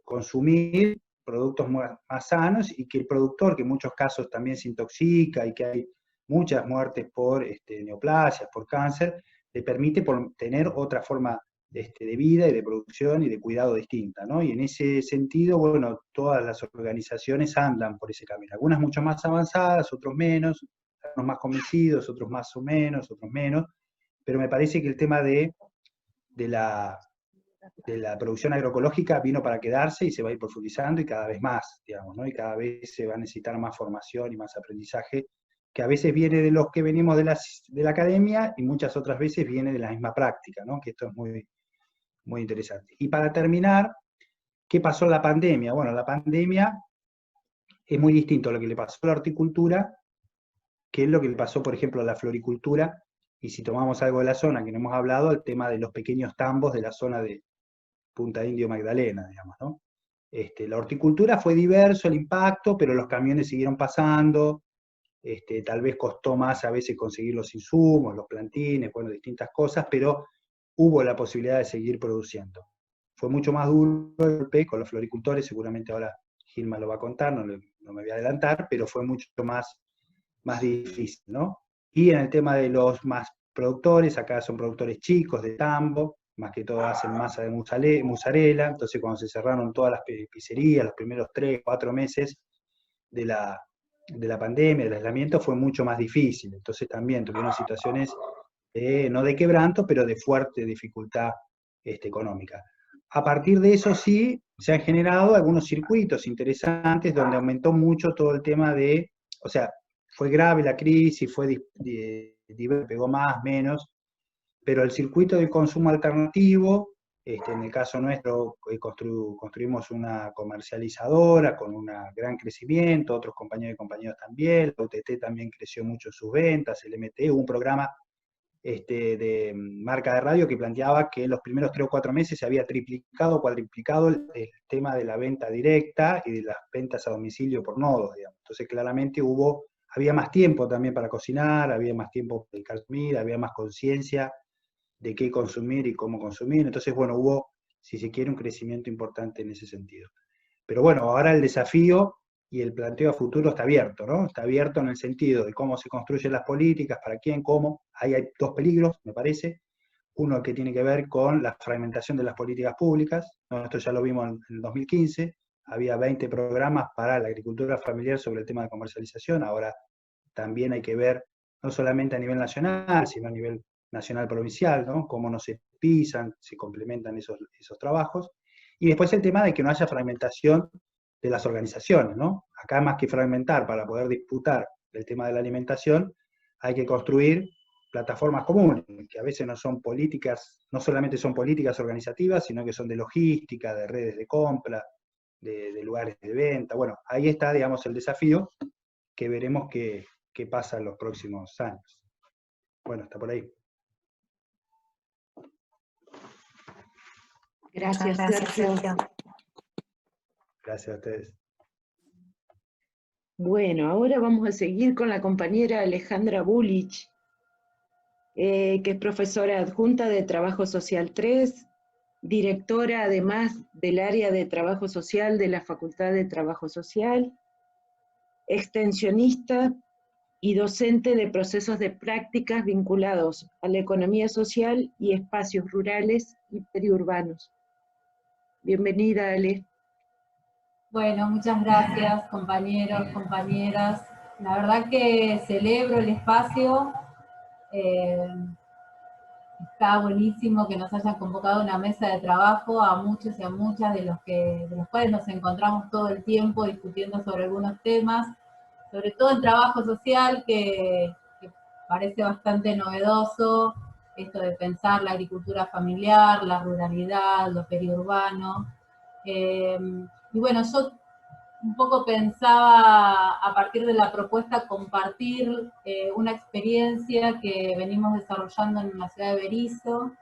consumir productos más sanos, y que el productor, que en muchos casos también se intoxica y que hay muchas muertes por neoplasias, por cáncer, le permite tener otra forma de vida y de producción y de cuidado distinta, ¿no? Y en ese sentido, bueno, todas las organizaciones andan por ese camino, algunas mucho más avanzadas, otros menos, unos más convencidos, otros más o menos, otros menos, pero me parece que el tema de la producción agroecológica vino para quedarse y se va a ir profundizando, y cada vez más, digamos, ¿no? Y cada vez se va a necesitar más formación y más aprendizaje, que a veces viene de los que venimos de la academia, y muchas otras veces viene de la misma práctica, ¿no? Que esto es muy, muy interesante. Y para terminar, ¿qué pasó en la pandemia? Bueno, la pandemia es muy distinto a lo que le pasó a la horticultura, que es lo que le pasó, por ejemplo, a la floricultura, y si tomamos algo de la zona, que no hemos hablado, el tema de los pequeños tambos de la zona de Punta Indio Magdalena, digamos, ¿no? La horticultura fue diverso el impacto, pero los camiones siguieron pasando, tal vez costó más a veces conseguir los insumos, los plantines, bueno, distintas cosas, pero hubo la posibilidad de seguir produciendo. Fue mucho más duro el golpe con los floricultores, seguramente ahora Gilma lo va a contar, no me voy a adelantar, pero fue mucho más difícil, ¿no? Y en el tema de los más productores, acá son productores chicos de tambo, más que todo hacen masa de mozzarella, entonces cuando se cerraron todas las pizzerías, los primeros 3, 4 meses de la pandemia, del aislamiento, fue mucho más difícil, entonces también tuvieron situaciones, no de quebranto, pero de fuerte dificultad económica. A partir de eso sí, se han generado algunos circuitos interesantes donde aumentó mucho todo el tema de, o sea, fue grave la crisis, pegó más, menos, pero el circuito de consumo alternativo, en el caso nuestro, construimos una comercializadora con un gran crecimiento, otros compañeros y compañeras también, la UTT también creció mucho sus ventas, el MT, hubo un programa de marca de radio que planteaba que en los primeros 3 o 4 meses se había triplicado, cuadriplicado el tema de la venta directa y de las ventas a domicilio por nodos, digamos. Entonces claramente había más tiempo también para cocinar, había más tiempo para dedicar comida, había más conciencia de qué consumir y cómo consumir. Entonces, bueno, hubo, si se quiere, un crecimiento importante en ese sentido. Pero bueno, ahora el desafío y el planteo a futuro está abierto, ¿no? Está abierto en el sentido de cómo se construyen las políticas, para quién, cómo. Ahí hay 2 peligros, me parece. Uno que tiene que ver con la fragmentación de las políticas públicas. Esto ya lo vimos en el 2015. Había 20 programas para la agricultura familiar sobre el tema de comercialización. Ahora también hay que ver, no solamente a nivel nacional, sino a nivel nacional provincial, ¿no? Cómo no se pisan, se complementan esos trabajos. Y después el tema de que no haya fragmentación de las organizaciones, ¿no? Acá más que fragmentar para poder disputar el tema de la alimentación, hay que construir plataformas comunes, que a veces no son políticas, no solamente son políticas organizativas, sino que son de logística, de redes de compra, de lugares de venta. Bueno, ahí está, digamos, el desafío, que veremos qué pasa en los próximos años. Bueno, está por ahí. Gracias, Sergio. Gracias a ustedes. Bueno, ahora vamos a seguir con la compañera Alejandra Bulich, que es profesora adjunta de Trabajo Social 3, directora además del área de Trabajo Social de la Facultad de Trabajo Social, extensionista y docente de procesos de prácticas vinculados a la economía social y espacios rurales y periurbanos. Bienvenida, Ale. Bueno, muchas gracias, compañeros, compañeras. La verdad que celebro el espacio. Está buenísimo que nos hayan convocado a una mesa de trabajo a muchos y a muchas de los cuales nos encontramos todo el tiempo discutiendo sobre algunos temas, sobre todo en trabajo social, que parece bastante novedoso, esto de pensar la agricultura familiar, la ruralidad, lo periurbano. Y bueno, yo un poco pensaba a partir de la propuesta compartir una experiencia que venimos desarrollando en la ciudad de Berisso,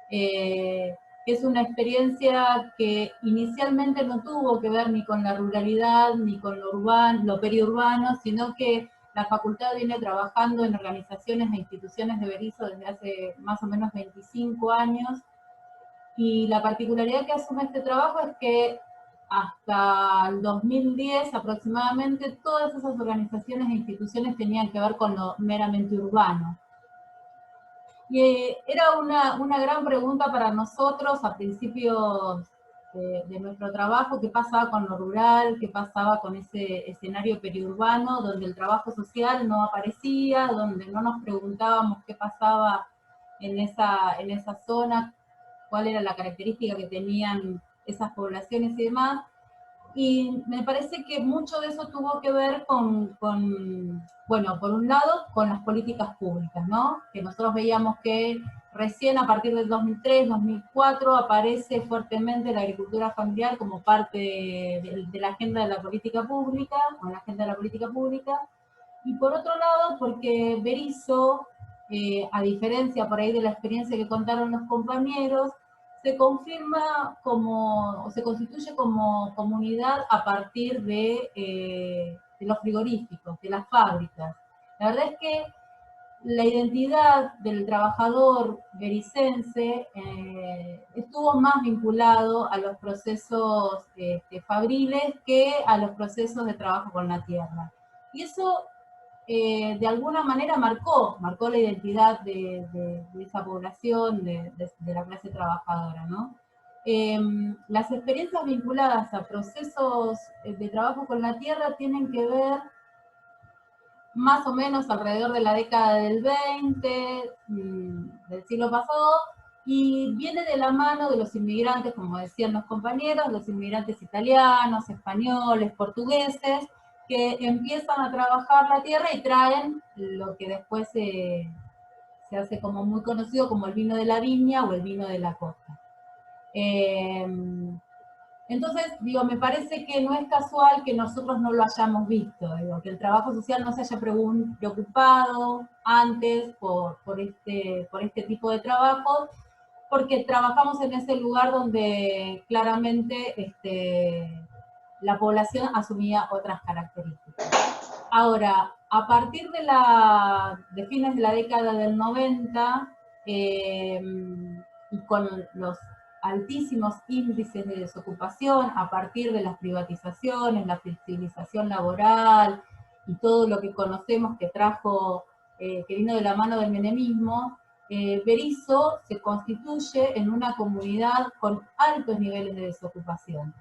que es una experiencia que inicialmente no tuvo que ver ni con la ruralidad ni con lo urbano, lo periurbano, sino que la facultad viene trabajando en organizaciones e instituciones de Berisso desde hace más o menos 25 años, y la particularidad que asume este trabajo es que hasta el 2010 aproximadamente todas esas organizaciones e instituciones tenían que ver con lo meramente urbano. Y era una gran pregunta para nosotros a principios de nuestro trabajo: qué pasaba con lo rural, qué pasaba con ese escenario periurbano donde el trabajo social no aparecía, donde no nos preguntábamos qué pasaba en esa zona, cuál era la característica que tenían esas poblaciones y demás. Y me parece que mucho de eso tuvo que ver bueno, por un lado, con las políticas públicas, ¿no? Que nosotros veíamos que recién a partir del 2003, 2004, aparece fuertemente la agricultura familiar como parte de la agenda de la política pública, o la agenda de la política pública. Y por otro lado, porque Berisso, a diferencia por ahí de la experiencia que contaron los compañeros, se confirma como, o se constituye como comunidad a partir de los frigoríficos, de las fábricas. La verdad es que la identidad del trabajador bericense estuvo más vinculado a los procesos fabriles que a los procesos de trabajo con la tierra. Y eso de alguna manera marcó la identidad de esa población, de la clase trabajadora, ¿no? Las experiencias vinculadas a procesos de trabajo con la tierra tienen que ver más o menos alrededor de la década del 20, del siglo pasado, y viene de la mano de los inmigrantes, como decían los compañeros, los inmigrantes italianos, españoles, portugueses, que empiezan a trabajar la tierra y traen lo que después se hace como muy conocido como el vino de la viña o el vino de la costa. Entonces, digo, me parece que no es casual que nosotros no lo hayamos visto, digo, que el trabajo social no se haya preocupado antes por este tipo de trabajos, porque trabajamos en ese lugar donde claramente la población asumía otras características. Ahora, a partir de fines de la década del 90, y con los altísimos índices de desocupación a partir de las privatizaciones, la flexibilización laboral y todo lo que conocemos que trajo, que vino de la mano del menemismo, Berisso se constituye en una comunidad con altos niveles de desocupación.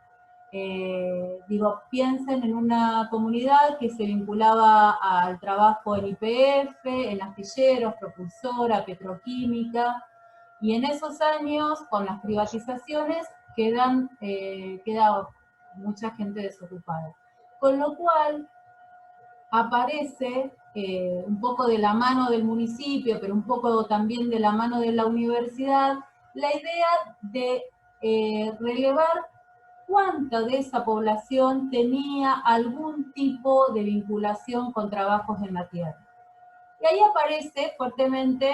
Digo, piensen en una comunidad que se vinculaba al trabajo en YPF, en astilleros, propulsora, petroquímica, y en esos años, con las privatizaciones, queda mucha gente desocupada. Con lo cual, aparece un poco de la mano del municipio, pero un poco también de la mano de la universidad, la idea de relevar cuánta de esa población tenía algún tipo de vinculación con trabajos en la tierra. Y ahí aparece fuertemente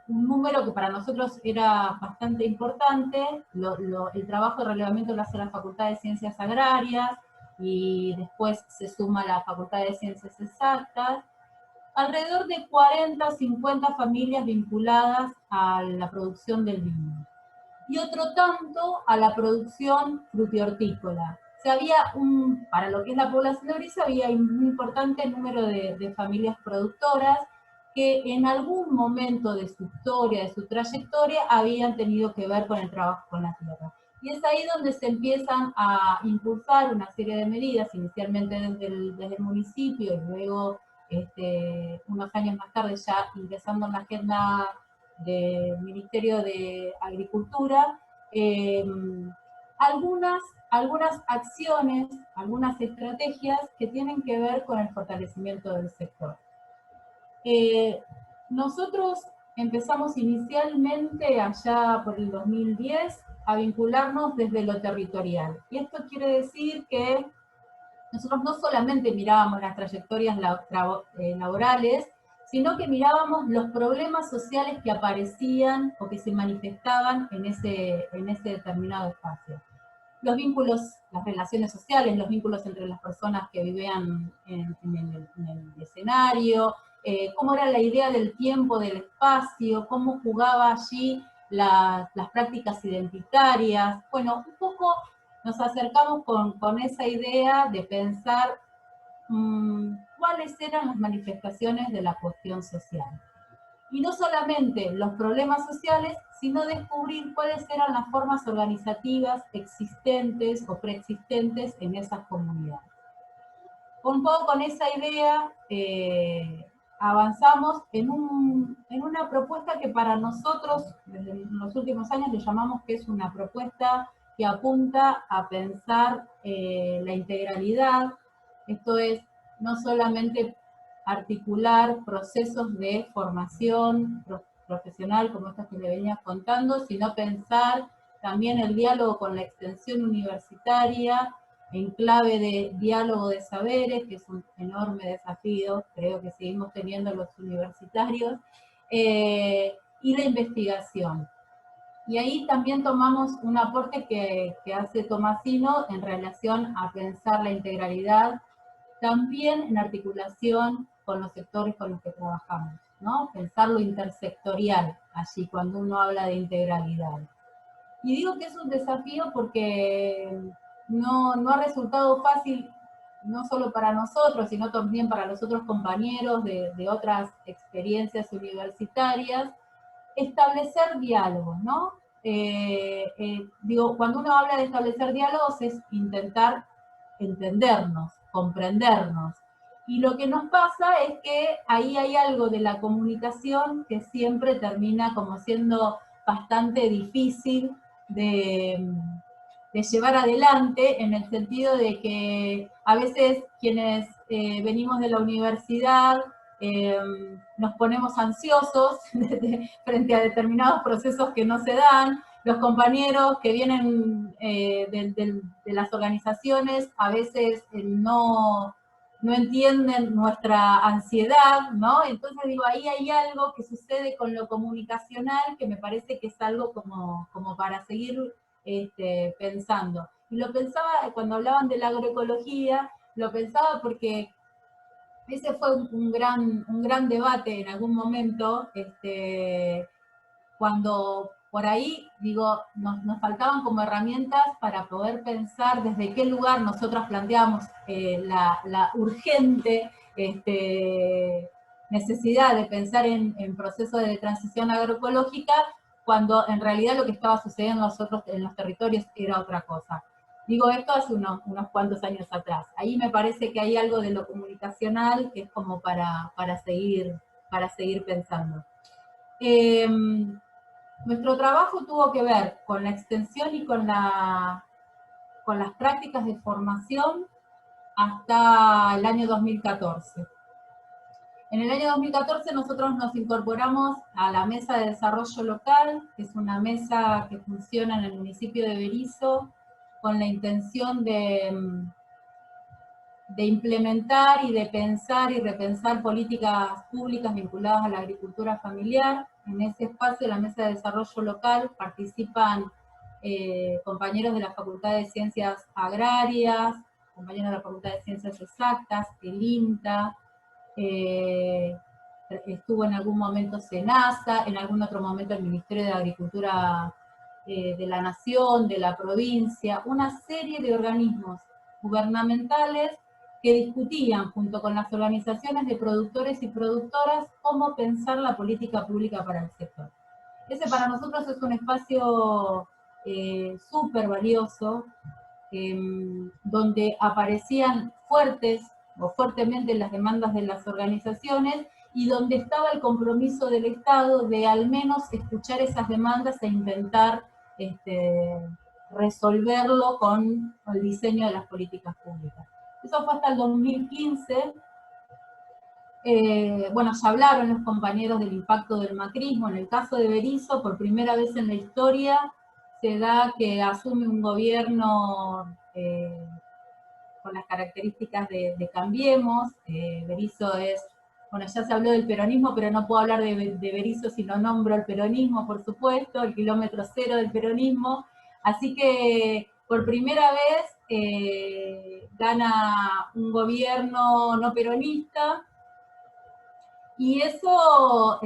un número que para nosotros era bastante importante. El trabajo de relevamiento lo hace la Facultad de Ciencias Agrarias, y después se suma la Facultad de Ciencias Exactas, alrededor de 40 o 50 familias vinculadas a la producción del vino. Y otro tanto a la producción frutihortícola. O sea, para lo que es la población de Berizo, había un importante número de familias productoras que en algún momento de su historia, de su trayectoria, habían tenido que ver con el trabajo con la tierra. Y es ahí donde se empiezan a impulsar una serie de medidas, inicialmente desde el municipio, y luego unos años más tarde ya ingresando en la agenda del Ministerio de Agricultura, algunas acciones, algunas estrategias que tienen que ver con el fortalecimiento del sector. Nosotros empezamos inicialmente allá por el 2010 a vincularnos desde lo territorial. Y esto quiere decir que nosotros no solamente mirábamos las trayectorias laborales, sino que mirábamos los problemas sociales que aparecían o que se manifestaban en ese determinado espacio. Los vínculos, las relaciones sociales, los vínculos entre las personas que vivían en el escenario, cómo era la idea del tiempo, del espacio, cómo jugaba allí las prácticas identitarias. Bueno, un poco nos acercamos con esa idea de pensar cuáles eran las manifestaciones de la cuestión social. Y no solamente los problemas sociales, sino descubrir cuáles eran las formas organizativas existentes o preexistentes en esas comunidades. Un poco con esa idea avanzamos en una propuesta que para nosotros, desde los últimos años, le llamamos que es una propuesta que apunta a pensar la integralidad. Esto es, no solamente articular procesos de formación profesional, como estos que le venía contando, sino pensar también el diálogo con la extensión universitaria, en clave de diálogo de saberes, que es un enorme desafío, creo que seguimos teniendo los universitarios, y la investigación. Y ahí también tomamos un aporte que hace Tomasino en relación a pensar la integralidad, también en articulación con los sectores con los que trabajamos, ¿no? Pensar lo intersectorial allí cuando uno habla de integralidad. Y digo que es un desafío porque no ha resultado fácil, no solo para nosotros, sino también para los otros compañeros de otras experiencias universitarias, establecer diálogos, ¿no? Digo, cuando uno habla de establecer diálogos es intentar entendernos, comprendernos. Y lo que nos pasa es que ahí hay algo de la comunicación que siempre termina como siendo bastante difícil de llevar adelante, en el sentido de que a veces quienes venimos de la universidad nos ponemos ansiosos frente a determinados procesos que no se dan. Los compañeros que vienen de las organizaciones a veces no entienden nuestra ansiedad, ¿no? Entonces digo, ahí hay algo que sucede con lo comunicacional que me parece que es algo como para seguir pensando. Y lo pensaba cuando hablaban de la agroecología, lo pensaba porque ese fue un gran debate en algún momento, cuando por ahí, digo, nos faltaban como herramientas para poder pensar desde qué lugar nosotros planteamos la urgente necesidad de pensar en procesos de transición agroecológica, cuando en realidad lo que estaba sucediendo nosotros en los territorios era otra cosa. Digo esto hace unos cuantos años atrás. Ahí me parece que hay algo de lo comunicacional que es como para seguir pensando. Nuestro trabajo tuvo que ver con la extensión y con las prácticas de formación hasta el año 2014. En el año 2014 nosotros nos incorporamos a la Mesa de Desarrollo Local, que es una mesa que funciona en el municipio de Berizo, con la intención de implementar y de pensar y repensar políticas públicas vinculadas a la agricultura familiar. En ese espacio, la Mesa de Desarrollo Local, participan compañeros de la Facultad de Ciencias Agrarias, compañeros de la Facultad de Ciencias Exactas, el INTA, estuvo en algún momento SENASA, en algún otro momento el Ministerio de Agricultura de la Nación, de la provincia, una serie de organismos gubernamentales que discutían junto con las organizaciones de productores y productoras cómo pensar la política pública para el sector. Ese para nosotros es un espacio súper valioso, donde aparecían fuertemente las demandas de las organizaciones y donde estaba el compromiso del Estado de al menos escuchar esas demandas e intentar resolverlo con el diseño de las políticas públicas. Eso fue hasta el 2015. Bueno, ya hablaron los compañeros del impacto del macrismo. En el caso de Berisso, por primera vez en la historia, se da que asume un gobierno con las características de Cambiemos. Berisso es, bueno, ya se habló del peronismo, pero no puedo hablar de Berisso si no nombro el peronismo, por supuesto, el kilómetro cero del peronismo. Así que por primera vez gana un gobierno no peronista, y eso,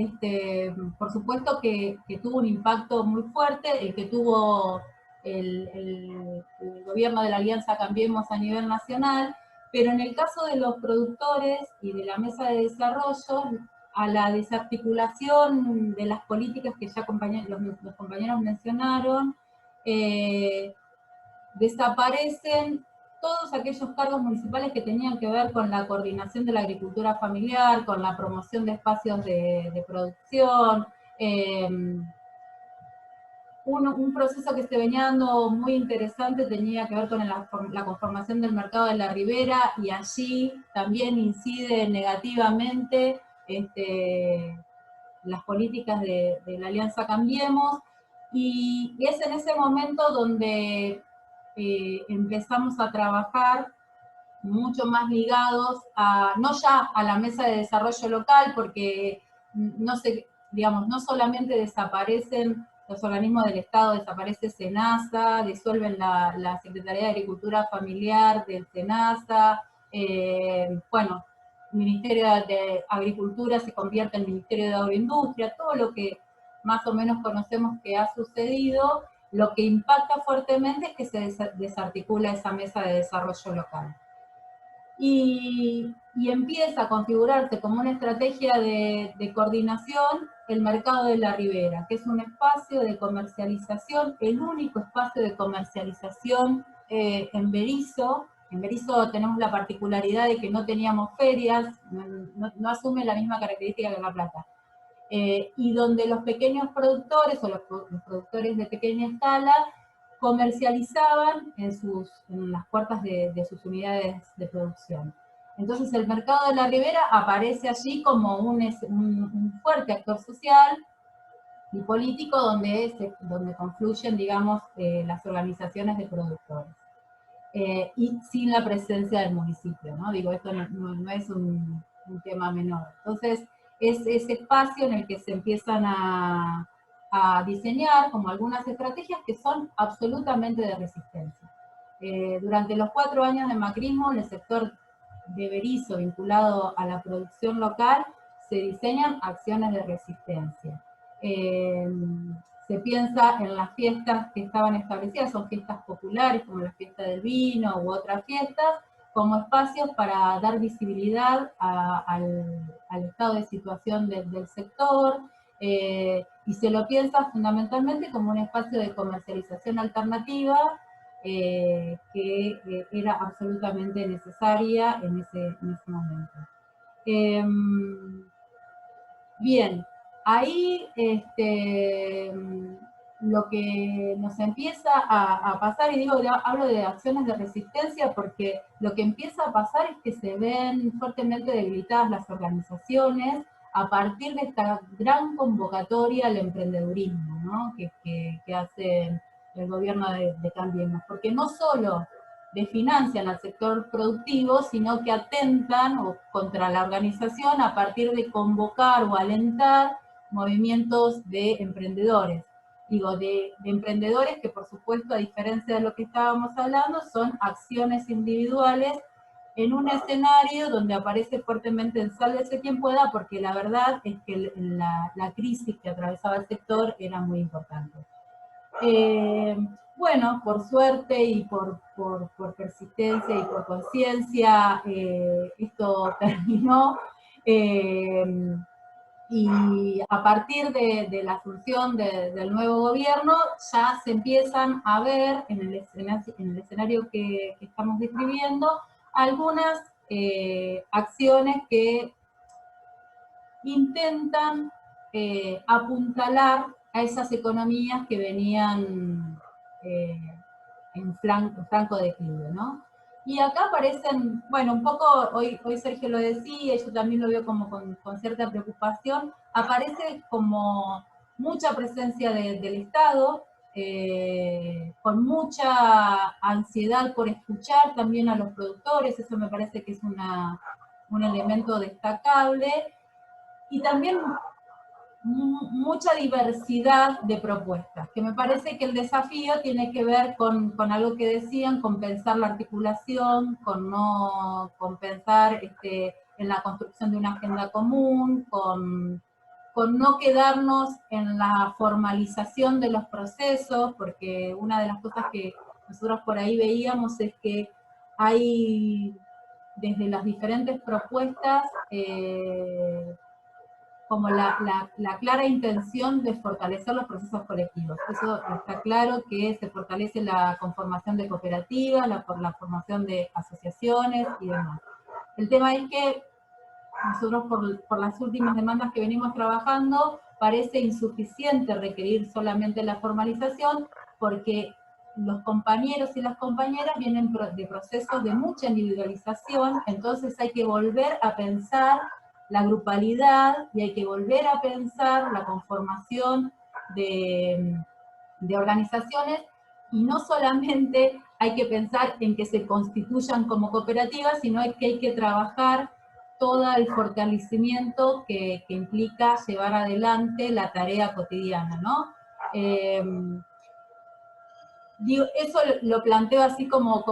por supuesto que tuvo un impacto muy fuerte, el que tuvo el gobierno de la Alianza Cambiemos a nivel nacional, pero en el caso de los productores y de la mesa de desarrollo, a la desarticulación de las políticas que ya los compañeros mencionaron, desaparecen todos aquellos cargos municipales que tenían que ver con la coordinación de la agricultura familiar, con la promoción de espacios de producción, un proceso que se venía dando muy interesante tenía que ver con la conformación del mercado de la ribera, y allí también incide negativamente las políticas de la Alianza Cambiemos, y es en ese momento donde empezamos a trabajar mucho más ligados no ya a la mesa de desarrollo local, porque no solamente desaparecen los organismos del Estado, desaparece SENASA, disuelven la Secretaría de Agricultura Familiar del SENASA, bueno, el Ministerio de Agricultura se convierte en Ministerio de Agroindustria, todo lo que más o menos conocemos que ha sucedido. Lo que impacta fuertemente es que se desarticula esa mesa de desarrollo local. Y empieza a configurarse como una estrategia de coordinación el mercado de la ribera, que es un espacio de comercialización, el único espacio de comercialización en Berisso. En Berisso tenemos la particularidad de que no teníamos ferias, no asume la misma característica que en La Plata. Y donde los pequeños productores o los productores de pequeña escala comercializaban en las puertas de sus unidades de producción. Entonces el mercado de la ribera aparece allí como un fuerte actor social y político donde confluyen, digamos, las organizaciones de productores. Y sin la presencia del municipio, ¿no? Digo, esto no es un tema menor. Entonces, es ese espacio en el que se empiezan a diseñar como algunas estrategias que son absolutamente de resistencia. Durante los 4 años de macrismo, en el sector de Berisso vinculado a la producción local, se diseñan acciones de resistencia. Se piensa en las fiestas que estaban establecidas, son fiestas populares como la fiesta del vino u otras fiestas, como espacios para dar visibilidad al estado de situación del sector, y se lo piensa fundamentalmente como un espacio de comercialización alternativa que era absolutamente necesaria en ese momento. Bien, ahí lo que nos empieza a pasar, y hablo de acciones de resistencia porque lo que empieza a pasar es que se ven fuertemente debilitadas las organizaciones a partir de esta gran convocatoria al emprendedurismo, ¿no? que hace el gobierno de Cambiemos, porque no solo desfinancian al sector productivo, sino que atentan contra la organización a partir de convocar o alentar movimientos de emprendedores. digo, de emprendedores que por supuesto, a diferencia de lo que estábamos hablando, son acciones individuales en un escenario donde aparece fuertemente el sálvese quien pueda, porque la verdad es que la crisis que atravesaba el sector era muy importante. Bueno, por suerte y por persistencia y por conciencia, esto terminó. Y a partir de la asunción del nuevo gobierno, ya se empiezan a ver en el escenario que estamos describiendo algunas acciones que intentan apuntalar a esas economías que venían en franco declive, ¿no? Y acá aparecen, bueno, un poco, hoy Sergio lo decía, yo también lo veo como con cierta preocupación, aparece como mucha presencia del Estado, con mucha ansiedad por escuchar también a los productores, eso me parece que es un elemento destacable, y también mucha diversidad de propuestas, que me parece que el desafío tiene que ver con algo que decían, con pensar la articulación, con pensar en la construcción de una agenda común, con no quedarnos en la formalización de los procesos, porque una de las cosas que nosotros por ahí veíamos es que hay, desde las diferentes propuestas, como la clara intención de fortalecer los procesos colectivos. Eso está claro, que se fortalece la conformación de cooperativas, la formación de asociaciones y demás. El tema es que nosotros, por las últimas demandas que venimos trabajando, parece insuficiente requerir solamente la formalización, porque los compañeros y las compañeras vienen de procesos de mucha individualización, entonces hay que volver a pensar la grupalidad y hay que volver a pensar la conformación de organizaciones, y no solamente hay que pensar en que se constituyan como cooperativas, sino que hay que trabajar todo el fortalecimiento que implica llevar adelante la tarea cotidiana, ¿no? Digo, eso lo planteo así como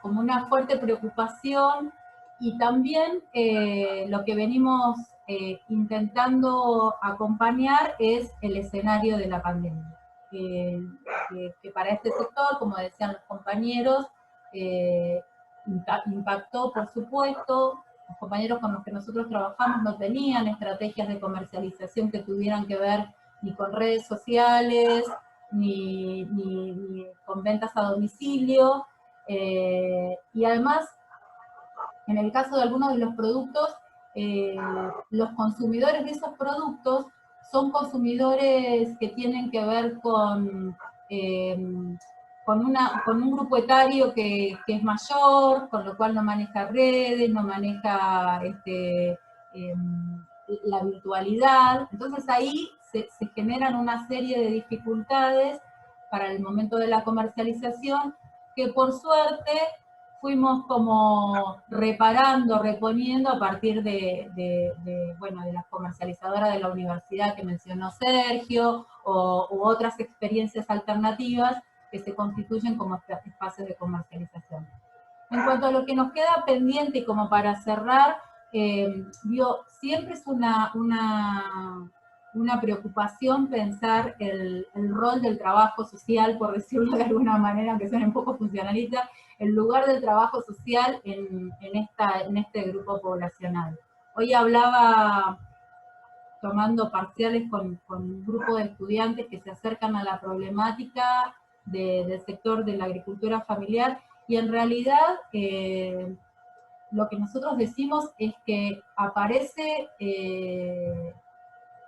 una fuerte preocupación, y también lo que venimos intentando acompañar es el escenario de la pandemia, que para este sector, como decían los compañeros, impactó, por supuesto. Los compañeros con los que nosotros trabajamos no tenían estrategias de comercialización que tuvieran que ver ni con redes sociales, ni con ventas a domicilio, y además, en el caso de algunos de los productos, los consumidores de esos productos son consumidores que tienen que ver con un grupo etario que es mayor, con lo cual no maneja redes, no maneja la virtualidad. Entonces ahí se generan una serie de dificultades para el momento de la comercialización, que por suerte fuimos como reparando, reponiendo a partir de las comercializadoras de la universidad que mencionó Sergio, u otras experiencias alternativas que se constituyen como espacios de comercialización. En cuanto a lo que nos queda pendiente, y como para cerrar, siempre es una preocupación pensar el rol del trabajo social, por decirlo de alguna manera, aunque suene un poco funcionalista, el lugar del trabajo social en este grupo poblacional. Hoy hablaba, tomando parciales con un grupo de estudiantes que se acercan a la problemática del sector de la agricultura familiar, y en realidad lo que nosotros decimos es que aparece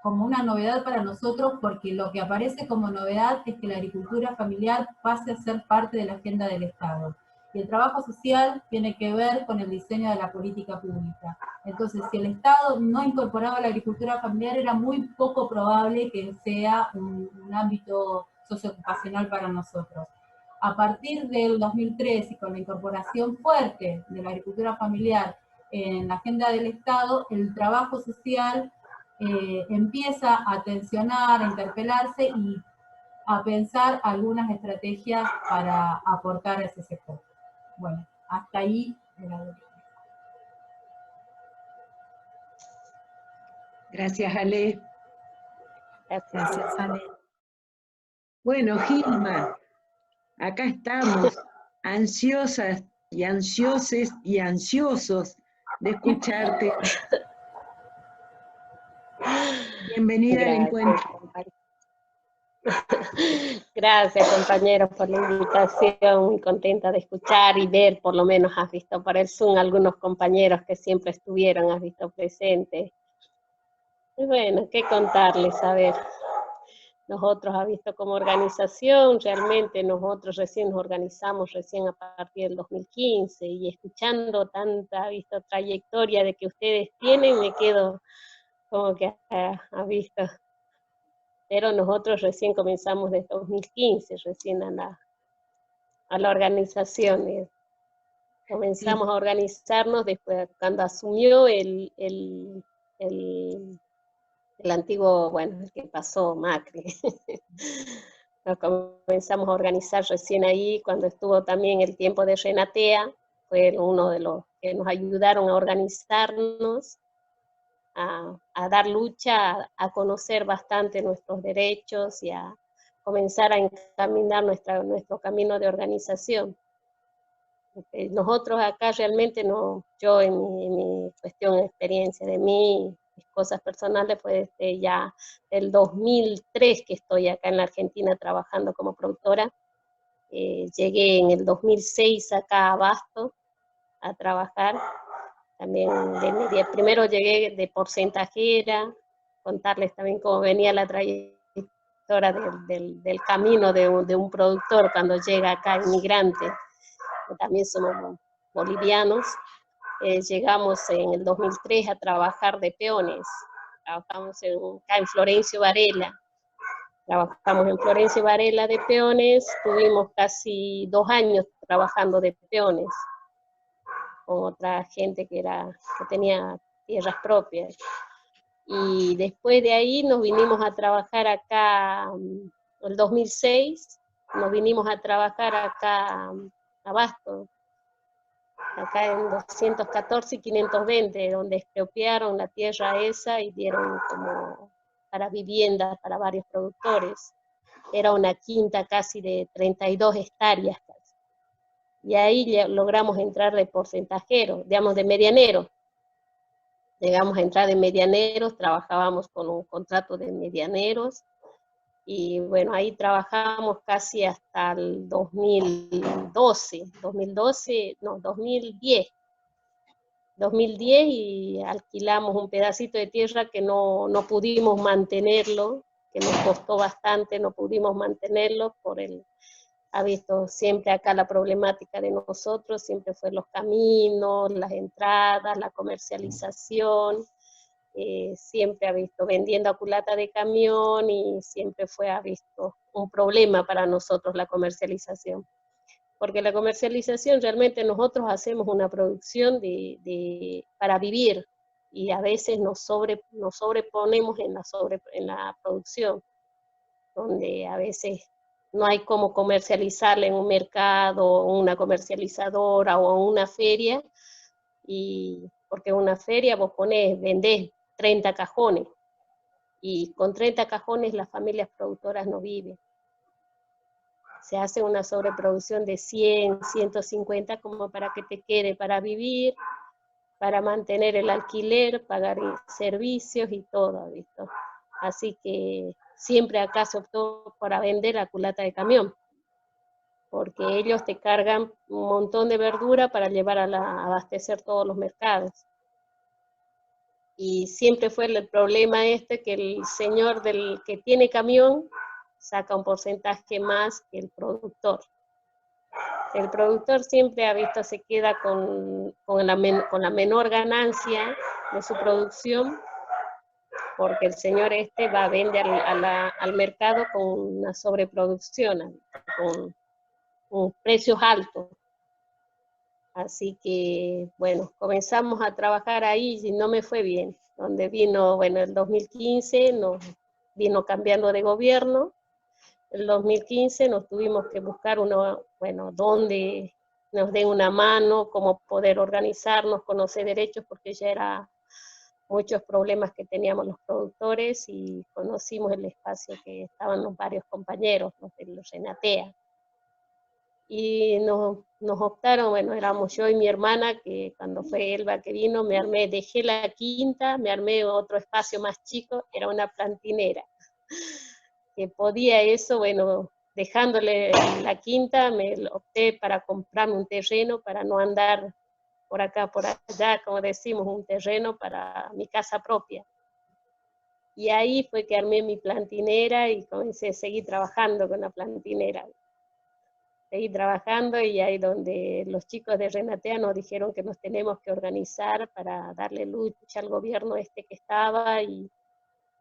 como una novedad para nosotros, porque lo que aparece como novedad es que la agricultura familiar pase a ser parte de la agenda del Estado. Y el trabajo social tiene que ver con el diseño de la política pública. Entonces, si el Estado no incorporaba la agricultura familiar, era muy poco probable que sea un ámbito socioocupacional para nosotros. A partir del 2003, y con la incorporación fuerte de la agricultura familiar en la agenda del Estado, el trabajo social empieza a tensionar, a interpelarse y a pensar algunas estrategias para aportar a ese sector. Bueno, hasta ahí. Gracias, Ale. Gracias, Ale. Bueno, Gilma, acá estamos, ansiosas y ansioses y ansiosos de escucharte. Bienvenida al encuentro. Gracias, compañeros, por la invitación. Muy contenta de escuchar y ver, por lo menos has visto por el Zoom algunos compañeros que siempre estuvieron, has visto presentes. Y bueno, qué contarles, a ver. Nosotros, ha visto como organización, realmente nosotros recién nos organizamos recién a partir del 2015, y escuchando tanta, ha visto, trayectoria de que ustedes tienen, me quedo como que ha visto. Pero nosotros recién comenzamos desde 2015, recién a la organización. Comenzamos a organizarnos después, cuando asumió el antiguo, bueno, el que pasó, Macri. Nos comenzamos a organizar recién ahí, cuando estuvo también el tiempo de Renatea, fue uno de los que nos ayudaron a organizarnos, a dar lucha, a conocer bastante nuestros derechos y a comenzar a encaminar nuestro camino de organización. Nosotros acá realmente no, yo en mi cuestión de experiencia de mí, mis cosas personales, pues ya del 2003 que estoy acá en la Argentina trabajando como productora. Llegué en el 2006 acá a Abasto a trabajar, también primero llegué de porcentajera, contarles también cómo venía la trayectoria del camino de un productor cuando llega acá inmigrante, que también somos bolivianos. Llegamos en el 2003 a trabajar de peones, trabajamos acá en Florencio Varela, trabajamos en Florencio Varela de peones, tuvimos casi 2 años trabajando de peones, con otra gente que tenía tierras propias. Y después de ahí nos vinimos a trabajar acá, el 2006, nos vinimos a trabajar acá a Abasto, acá en 214 y 520, donde expropiaron la tierra esa y dieron como para viviendas para varios productores. Era una quinta casi de 32 hectáreas. Y ahí logramos entrar de porcentajero, digamos de medianero. Llegamos a entrar de medianeros, trabajábamos con un contrato de medianeros, y bueno, ahí trabajamos casi hasta el 2010, y alquilamos un pedacito de tierra que no pudimos mantenerlo, que nos costó bastante, no pudimos mantenerlo ha visto siempre acá la problemática de nosotros, siempre fue los caminos, las entradas, la comercialización, siempre ha visto vendiendo a culata de camión, y siempre ha visto un problema para nosotros la comercialización. Porque la comercialización realmente nosotros hacemos una producción para vivir, y a veces nos sobreponemos en la producción, donde a veces no hay cómo comercializarla en un mercado, una comercializadora o una feria, y porque en una feria vos vendés 30 cajones, y con 30 cajones las familias productoras no viven. Se hace una sobreproducción de 100, 150 como para que te quede para vivir, para mantener el alquiler, pagar servicios y todo, ¿visto? Así que siempre acá se optó para vender a culata de camión, porque ellos te cargan un montón de verdura para llevar a abastecer todos los mercados. Y siempre fue el problema que el señor que tiene camión saca un porcentaje más que el productor. El productor siempre se queda con la menor ganancia de su producción, porque el señor va a vender al mercado con una sobreproducción, con precios altos. Así que, bueno, comenzamos a trabajar ahí y no me fue bien. Donde vino, bueno, el 2015 nos vino cambiando de gobierno. El 2015 nos tuvimos que buscar donde nos den una mano, cómo poder organizarnos, conocer derechos, porque ya era muchos problemas que teníamos los productores y conocimos el espacio que estaban los varios compañeros, los Renatea. Y nos optaron, bueno, éramos yo y mi hermana, que cuando fue Elba que vino, dejé la quinta, me armé otro espacio más chico, era una plantinera. Que podía eso, bueno, dejándole la quinta, me opté para comprarme un terreno, para no andar por acá, por allá, como decimos, un terreno para mi casa propia. Y ahí fue que armé mi plantinera y comencé a seguir trabajando con la plantinera. Seguí trabajando y ahí donde los chicos de Renatea nos dijeron que nos tenemos que organizar para darle lucha al gobierno que estaba y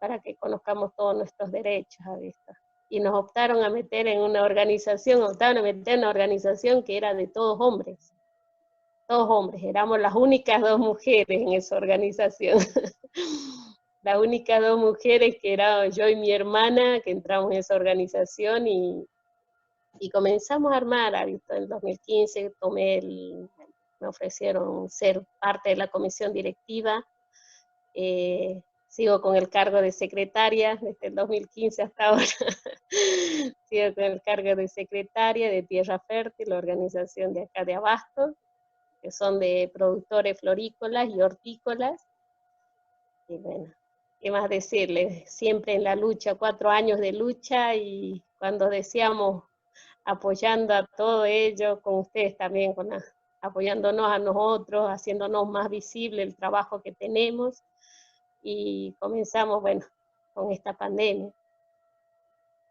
para que conozcamos todos nuestros derechos, ¿visto? Y nos optaron a meter en una organización, que era de todos hombres, éramos las únicas 2 mujeres en esa organización. Las únicas 2 mujeres que era yo y mi hermana que entramos en esa organización y comenzamos a armar, ¿visto? En 2015 me ofrecieron ser parte de la comisión directiva, sigo con el cargo de secretaria desde el 2015 hasta ahora. Sigo con el cargo de secretaria de Tierra Fértil, la organización de acá de Abasto, que son de productores florícolas y hortícolas. Y bueno, ¿qué más decirles? Siempre en la lucha, 4 años de lucha, y cuando decíamos apoyando a todo ello, con ustedes también, apoyándonos a nosotros, haciéndonos más visible el trabajo que tenemos, y comenzamos, bueno, con esta pandemia.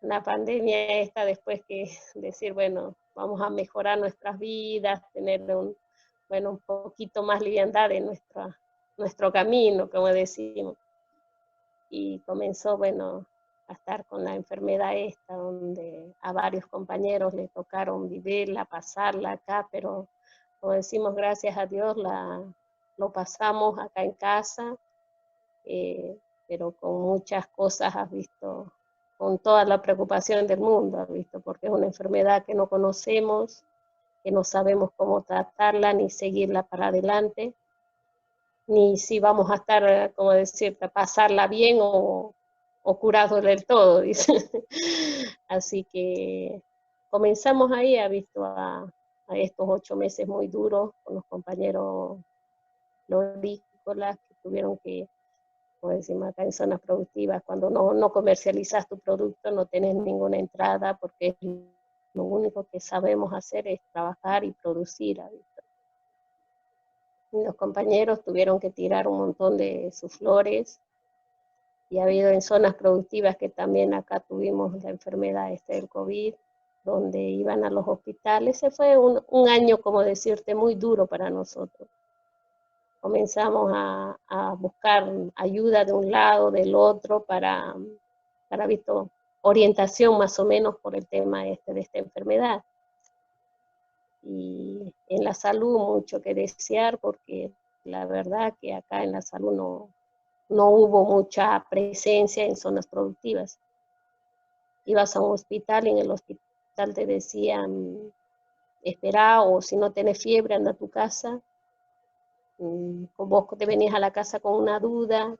Una pandemia después que decir, bueno, vamos a mejorar nuestras vidas, tener un poquito más liviandad en nuestro camino, como decimos. Y comenzó, bueno, a estar con la enfermedad donde a varios compañeros les tocaron vivirla, pasarla acá, pero como decimos, gracias a Dios lo pasamos acá en casa, pero con muchas cosas, has visto, con toda la preocupación del mundo, has visto, porque es una enfermedad que no conocemos, que no sabemos cómo tratarla ni seguirla para adelante, ni si vamos a estar, como decirte, pasarla bien o curados del todo, dice. Así que comenzamos ahí, ha visto a estos 8 meses muy duros con los compañeros florícolas que tuvieron que, como decimos acá en zonas productivas, cuando no comercializas tu producto, no tenés ninguna entrada, porque lo único que sabemos hacer es trabajar y producir, ¿ha visto? Y los compañeros tuvieron que tirar un montón de sus flores, y ha habido en zonas productivas que también acá tuvimos la enfermedad del COVID, donde iban a los hospitales. Ese fue un año, como decirte, muy duro para nosotros. Comenzamos a buscar ayuda de un lado, del otro, para visto, orientación más o menos por el tema de esta enfermedad. Y en la salud mucho que desear, porque la verdad que acá en la salud no hubo mucha presencia en zonas productivas. Ibas a un hospital y en el hospital te decían, espera, o si no tenés fiebre, anda a tu casa. Vos te venías a la casa con una duda.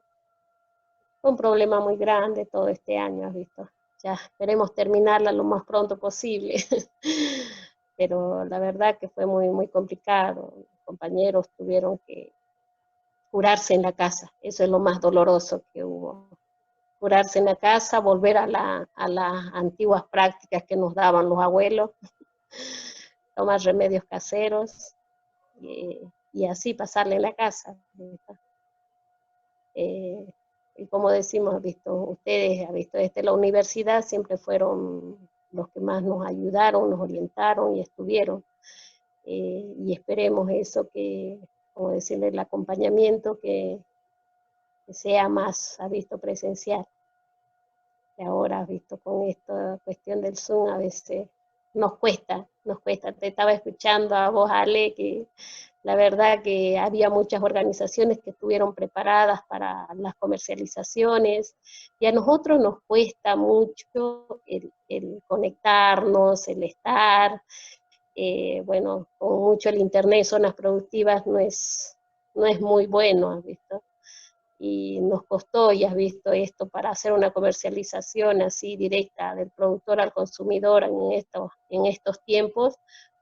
Fue un problema muy grande todo este año, has visto. Ya esperemos terminarla lo más pronto posible. Pero la verdad que fue muy, muy complicado. Los compañeros tuvieron que curarse en la casa. Eso es lo más doloroso que hubo. Curarse en la casa, volver a las antiguas prácticas que nos daban los abuelos, tomar remedios caseros, y así pasarle en la casa. Y como decimos, ustedes, desde la universidad siempre fueron los que más nos ayudaron, nos orientaron y estuvieron. Y esperemos eso, como decirle, el acompañamiento que sea más, presencial. Y ahora, con esta cuestión del Zoom, a veces nos cuesta. Te estaba escuchando a vos, Ale, que la verdad que había muchas organizaciones que estuvieron preparadas para las comercializaciones, y a nosotros nos cuesta mucho el conectarnos, el estar, bueno, con mucho el internet, zonas productivas no es muy bueno, ¿has visto? Y nos costó, y has visto esto, para hacer una comercialización así directa del productor al consumidor en estos tiempos,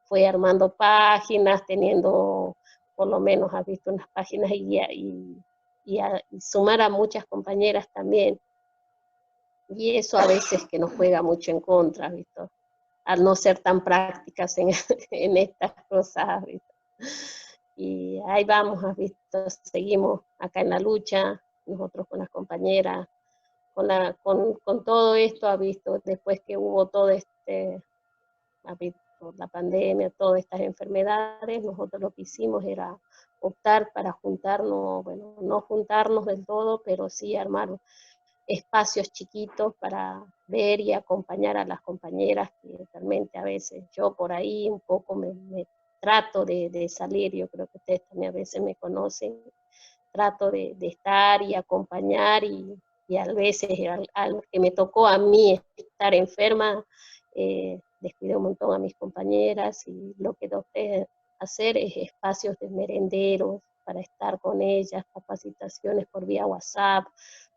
fue armando páginas, teniendo, por lo menos has visto unas páginas, y sumar a muchas compañeras también. Y eso a veces que nos juega mucho en contra, ¿has visto? Al no ser tan prácticas en, en estas cosas, ¿visto? Y ahí vamos, has visto, seguimos acá en la lucha, nosotros con las compañeras, con todo esto, has visto, después que hubo todo has visto, la pandemia, todas estas enfermedades, nosotros lo que hicimos era optar para juntarnos, bueno, no juntarnos del todo, pero sí armar espacios chiquitos para ver y acompañar a las compañeras, que realmente a veces yo por ahí un poco me trato de salir, yo creo que ustedes también a veces me conocen, trato de estar y acompañar, y a veces al que me tocó a mí estar enferma, descuidé un montón a mis compañeras, y lo que opté hacer es espacios de merenderos para estar con ellas, capacitaciones por vía WhatsApp,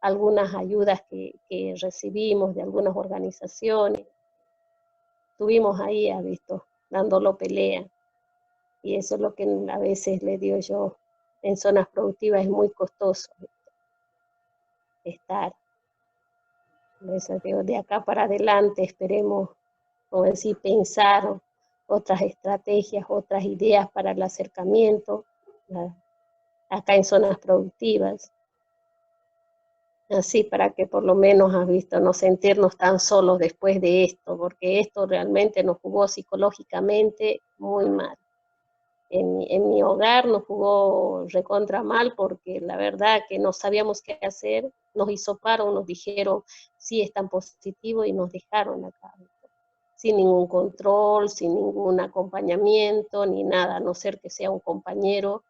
algunas ayudas que recibimos de algunas organizaciones. Estuvimos ahí, has visto, dándolo pelea. Y eso es lo que a veces le digo yo, en zonas productivas es muy costoso, ¿viste? Estar. Eso digo, de acá para adelante esperemos, como decir, pensar otras estrategias, otras ideas para el acercamiento acá en zonas productivas. Así, para que por lo menos, has visto, no sentirnos tan solos después de esto, porque esto realmente nos jugó psicológicamente muy mal. En mi hogar nos jugó recontra mal, porque la verdad que no sabíamos qué hacer, nos hisoparon, nos dijeron, sí, están positivos, y nos dejaron acá, sin ningún control, sin ningún acompañamiento, ni nada, a no ser que sea un compañero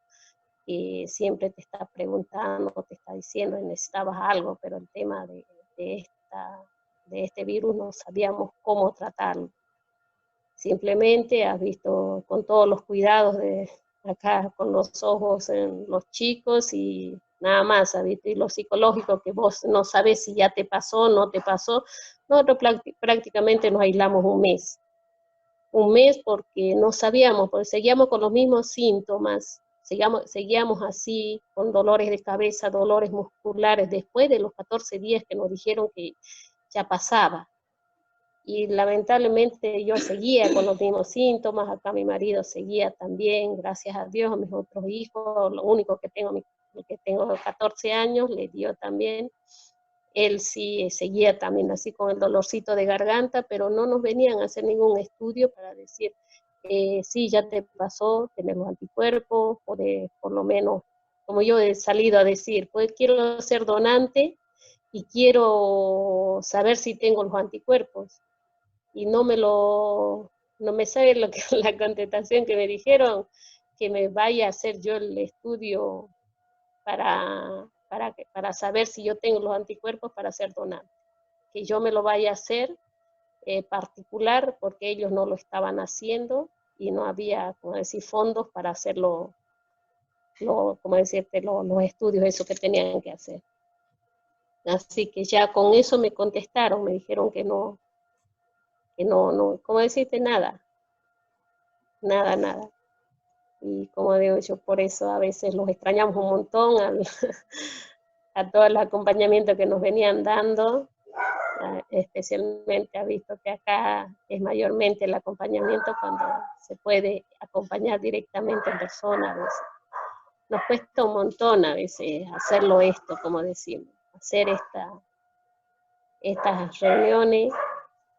que siempre te está preguntando, te está diciendo que necesitabas algo, pero el tema de este virus no sabíamos cómo tratarlo. Simplemente, has visto, con todos los cuidados de acá, con los ojos en los chicos y nada más, has visto, y lo psicológico, que vos no sabés si ya te pasó, no te pasó. Nosotros prácticamente nos aislamos un mes porque no sabíamos, porque seguíamos con los mismos síntomas, seguíamos así, con dolores de cabeza, dolores musculares, después de los 14 días que nos dijeron que ya pasaba. Y lamentablemente yo seguía con los mismos síntomas, acá mi marido seguía también, gracias a Dios, a mis otros hijos, lo único que tengo, el que tengo 14 años, le dio también. Él sí seguía también así con el dolorcito de garganta, pero no nos venían a hacer ningún estudio para decir, sí, ya te pasó, tener los anticuerpos, o por lo menos, como yo he salido a decir, pues quiero ser donante y quiero saber si tengo los anticuerpos. Y no me sabe lo que la contestación que me dijeron, que me vaya a hacer yo el estudio para saber si yo tengo los anticuerpos para ser donante. Que yo me lo vaya a hacer particular, porque ellos no lo estaban haciendo y no había, como decir, fondos para hacerlo, como decirte, los estudios, eso que tenían que hacer. Así que ya con eso me contestaron, me dijeron que no, como decirte, nada. Y como digo yo, por eso a veces los extrañamos un montón a todo el acompañamiento que nos venían dando, especialmente ha visto que acá es mayormente el acompañamiento cuando se puede acompañar directamente en persona. A veces nos cuesta un montón a veces hacerlo esto, como decimos, hacer estas reuniones,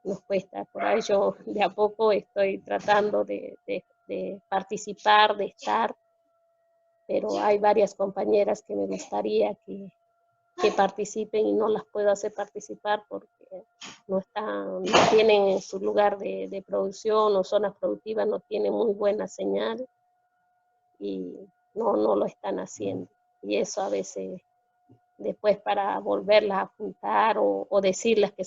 nos cuesta. Por ahí yo de a poco estoy tratando de participar, de estar, pero hay varias compañeras que me gustaría que participen y no las puedo hacer participar porque no tienen en su lugar de producción o zonas productivas, no tienen muy buena señal y no lo están haciendo. Y eso a veces, después para volverlas a juntar o decirles que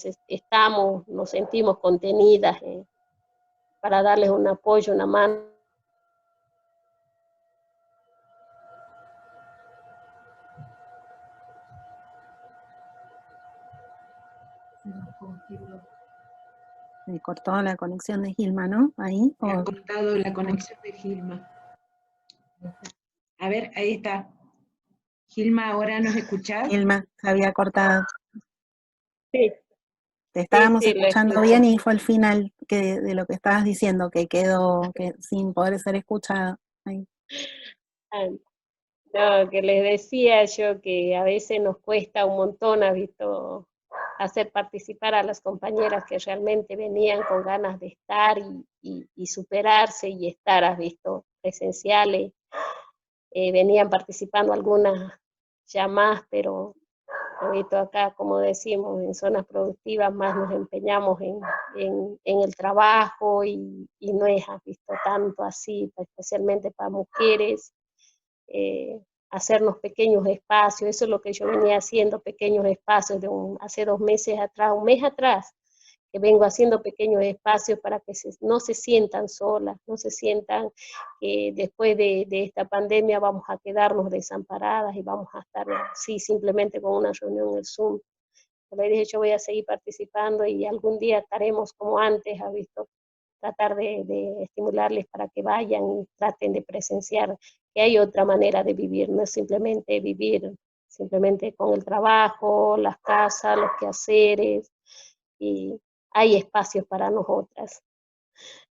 nos sentimos contenidas para darles un apoyo, una mano. Se cortó la conexión de Gilma, ¿no? Ahí. Se ha cortado la conexión de Gilma. A ver, ahí está. Gilma, ¿ahora nos escuchás? Gilma, se había cortado. Sí. Te estábamos Sí, escuchando bien y fue el final de lo que estabas diciendo, que quedó sin poder ser escuchado. Ahí. No, que les decía yo que a veces nos cuesta un montón, ¿has visto?, hacer participar a las compañeras que realmente venían con ganas de estar y superarse y estar, ¿has visto?, presenciales. Venían participando algunas ya más, pero ¿has visto? Acá, como decimos, en zonas productivas más nos empeñamos en el trabajo y no es, ¿has visto?, tanto así, especialmente para mujeres. Hacernos pequeños espacios, eso es lo que yo venía haciendo, pequeños espacios hace 2 meses atrás, un mes atrás, que vengo haciendo pequeños espacios para que no se sientan solas, no se sientan que después de esta pandemia vamos a quedarnos desamparadas y vamos a estar así simplemente con una reunión en el Zoom. Le dije, yo voy a seguir participando y algún día estaremos como antes, ¿ha visto?, tratar de estimularles para que vayan y traten de presenciar que hay otra manera de vivir, no es simplemente vivir simplemente con el trabajo, las casas, los quehaceres, y hay espacios para nosotras.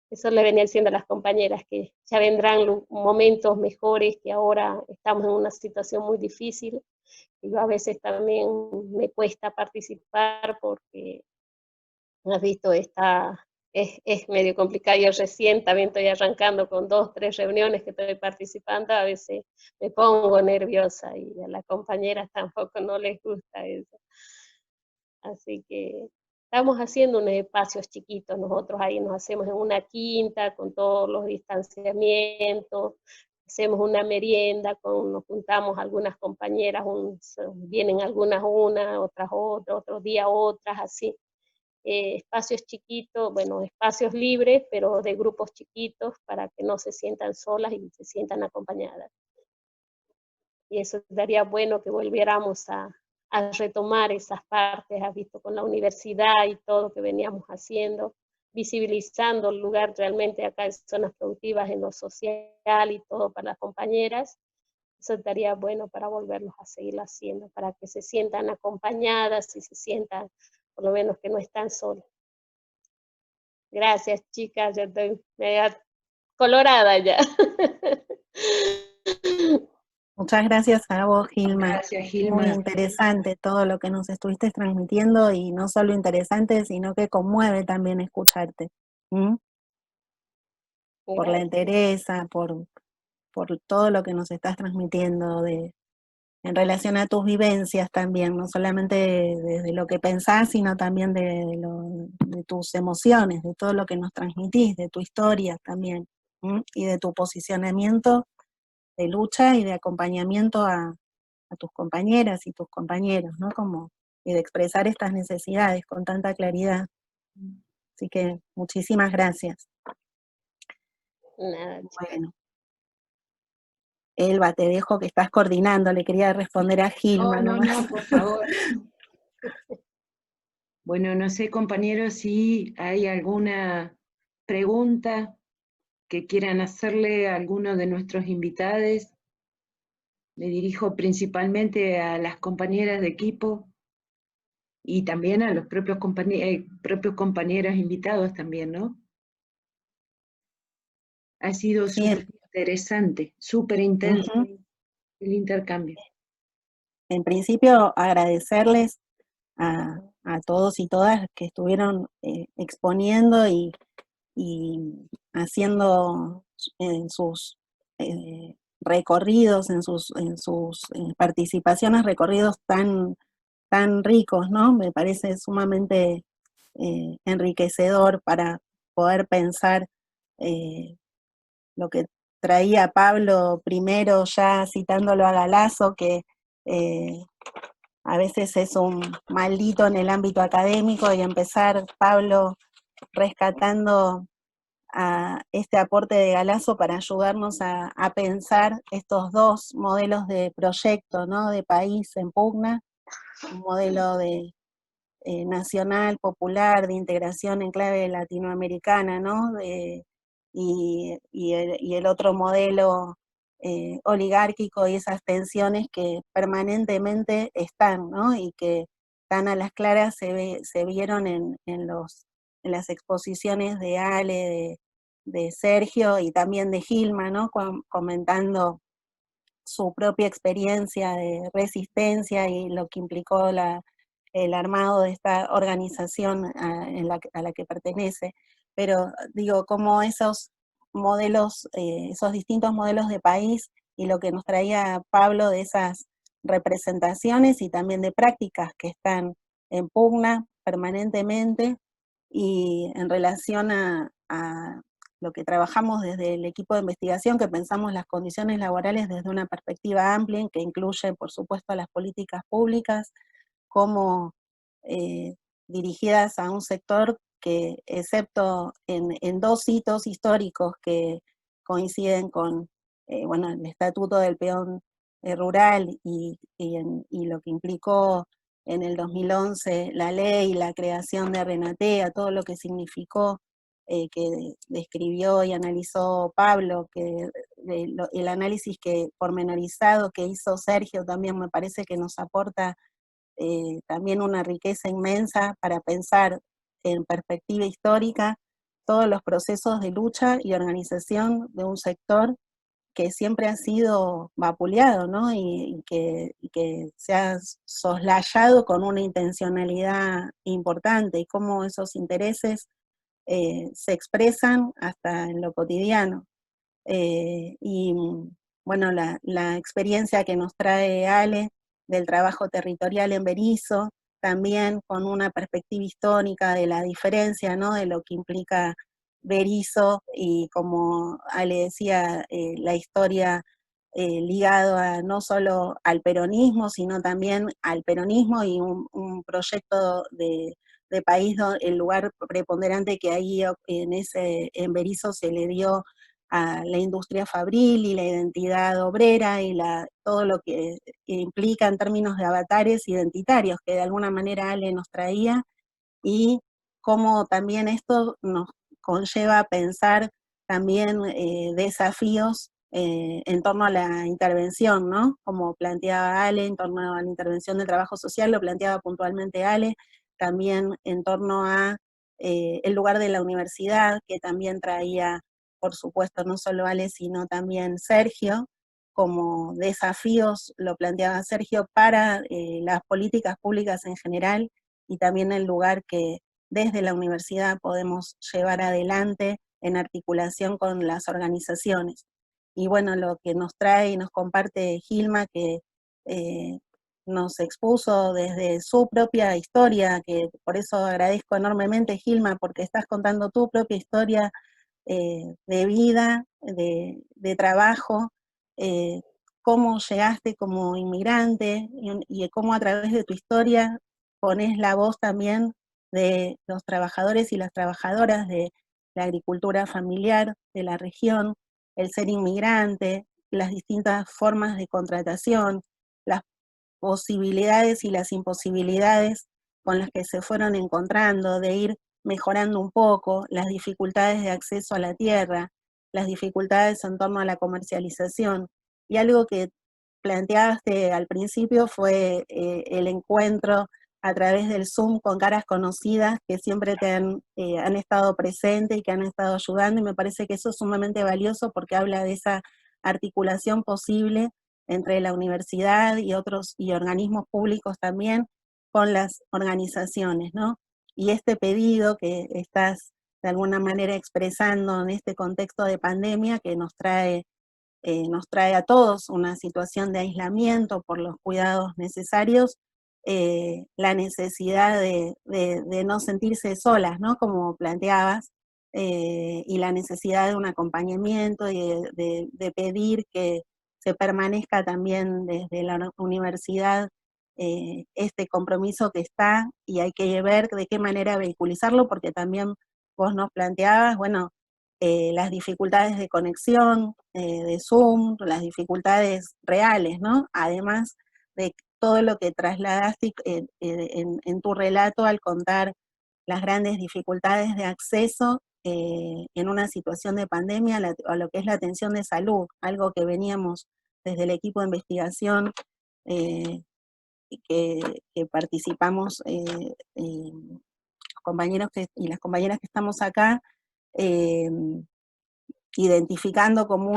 Eso le venía diciendo a las compañeras, que ya vendrán momentos mejores, que ahora estamos en una situación muy difícil, y yo a veces también me cuesta participar porque, has visto, es medio complicado. Yo recién también estoy arrancando con 2, 3 reuniones que estoy participando, a veces me pongo nerviosa y a las compañeras tampoco no les gusta eso. Así que estamos haciendo unos espacios chiquitos, nosotros ahí nos hacemos en una quinta con todos los distanciamientos, hacemos una merienda, nos juntamos algunas compañeras, vienen algunas una, otras otra, otros días otras, así. Espacios chiquitos, bueno, espacios libres, pero de grupos chiquitos para que no se sientan solas y se sientan acompañadas. Y eso daría bueno que volviéramos a retomar esas partes, has visto, con la universidad y todo que veníamos haciendo, visibilizando el lugar realmente acá en zonas productivas, en lo social y todo para las compañeras. Eso estaría bueno para volverlos a seguir haciendo, para que se sientan acompañadas y se sientan, por lo menos, que no están solas. Gracias, chicas, ya estoy media colorada ya. Muchas gracias a vos, Gilma. Gracias, Gilma. Muy interesante todo lo que nos estuviste transmitiendo, y no solo interesante, sino que conmueve también escucharte. Por la entereza, por todo lo que nos estás transmitiendo en relación a tus vivencias también, no solamente desde lo que pensás, sino también de tus emociones, de todo lo que nos transmitís, de tu historia también, y de tu posicionamiento de lucha y de acompañamiento a tus compañeras y tus compañeros, ¿no? Y de expresar estas necesidades con tanta claridad. Así que muchísimas gracias. Nada, bueno. Elba, te dejo que estás coordinando, le quería responder a Gilma. No, por favor. Bueno, no sé, compañeros, si hay alguna pregunta que quieran hacerle a alguno de nuestros invitados. Me dirijo principalmente a las compañeras de equipo y también a los propios compañeros invitados también, ¿no? Ha sido súper interesante, súper intenso el intercambio. En principio, agradecerles a todos y todas que estuvieron exponiendo y haciendo sus recorridos, en sus participaciones, recorridos tan ricos, ¿no? Me parece sumamente enriquecedor para poder pensar lo que traía Pablo primero, ya citándolo a Galasso, que a veces es un maldito en el ámbito académico, y empezar Pablo rescatando a este aporte de Galasso para ayudarnos a pensar estos dos modelos de proyecto, ¿no? De país en pugna, un modelo de nacional, popular, de integración en clave latinoamericana, ¿no? Y el otro modelo oligárquico, y esas tensiones que permanentemente están, ¿no? Y que tan a las claras se vieron en las exposiciones de Ale, de Sergio y también de Gilma, ¿no? Comentando su propia experiencia de resistencia y lo que implicó el armado de esta organización a la que pertenece. Pero digo, como esos modelos, esos distintos modelos de país, y lo que nos traía Pablo de esas representaciones y también de prácticas que están en pugna permanentemente, y en relación a lo que trabajamos desde el equipo de investigación, que pensamos las condiciones laborales desde una perspectiva amplia, que incluye, por supuesto, las políticas públicas, como dirigidas a un sector que, excepto en dos hitos históricos que coinciden con bueno, el Estatuto del Peón Rural y lo que implicó en el 2011 la ley, la creación de Renatea, todo lo que significó, que describió y analizó Pablo, que el análisis pormenorizado que hizo Sergio también me parece que nos aporta también una riqueza inmensa para pensar en perspectiva histórica todos los procesos de lucha y organización de un sector que siempre ha sido vapuleado, ¿no? Y que se ha soslayado con una intencionalidad importante, y cómo esos intereses se expresan hasta en lo cotidiano. Y bueno, la experiencia que nos trae Ale del trabajo territorial en Berisso, también con una perspectiva histórica de la diferencia, ¿no? De lo que implica Berisso, y como Ale decía, la historia ligado no solo al peronismo, sino también al peronismo y un proyecto de país, el lugar preponderante que ahí en Berisso se le dio a la industria fabril y la identidad obrera y todo lo que implica en términos de avatares identitarios, que de alguna manera Ale nos traía, y cómo también esto nos conlleva a pensar también desafíos en torno a la intervención, ¿no? Como planteaba Ale, en torno a la intervención del trabajo social, lo planteaba puntualmente Ale, también en torno a el lugar de la universidad, que también traía, por supuesto, no solo Ale, sino también Sergio, como desafíos, lo planteaba Sergio, para las políticas públicas en general, y también el lugar que desde la universidad podemos llevar adelante en articulación con las organizaciones. Y bueno, lo que nos trae y nos comparte Gilma, que nos expuso desde su propia historia, que por eso agradezco enormemente, Gilma, porque estás contando tu propia historia de vida, de trabajo, cómo llegaste como inmigrante, y cómo a través de tu historia pones la voz también de los trabajadores y las trabajadoras de la agricultura familiar de la región, el ser inmigrante, las distintas formas de contratación, las posibilidades y las imposibilidades con las que se fueron encontrando, de ir mejorando un poco, las dificultades de acceso a la tierra, las dificultades en torno a la comercialización. Y algo que planteaste al principio fue el encuentro a través del Zoom con caras conocidas que siempre han estado presentes y que han estado ayudando, y me parece que eso es sumamente valioso porque habla de esa articulación posible entre la universidad y otros y organismos públicos también con las organizaciones, ¿no? Y este pedido que estás de alguna manera expresando en este contexto de pandemia, que nos trae nos trae a todos una situación de aislamiento por los cuidados necesarios, la necesidad de no sentirse solas, ¿no? Como planteabas, y la necesidad de un acompañamiento y de pedir que se permanezca también desde la universidad este compromiso que está, y hay que ver de qué manera vehiculizarlo, porque también vos nos planteabas, bueno, las dificultades de conexión, de Zoom, las dificultades reales, ¿no? Además de todo lo que trasladaste en tu relato al contar las grandes dificultades de acceso en una situación de pandemia a lo que es la atención de salud, algo que veníamos desde el equipo de investigación que participamos, compañeros y las compañeras que estamos acá, identificando como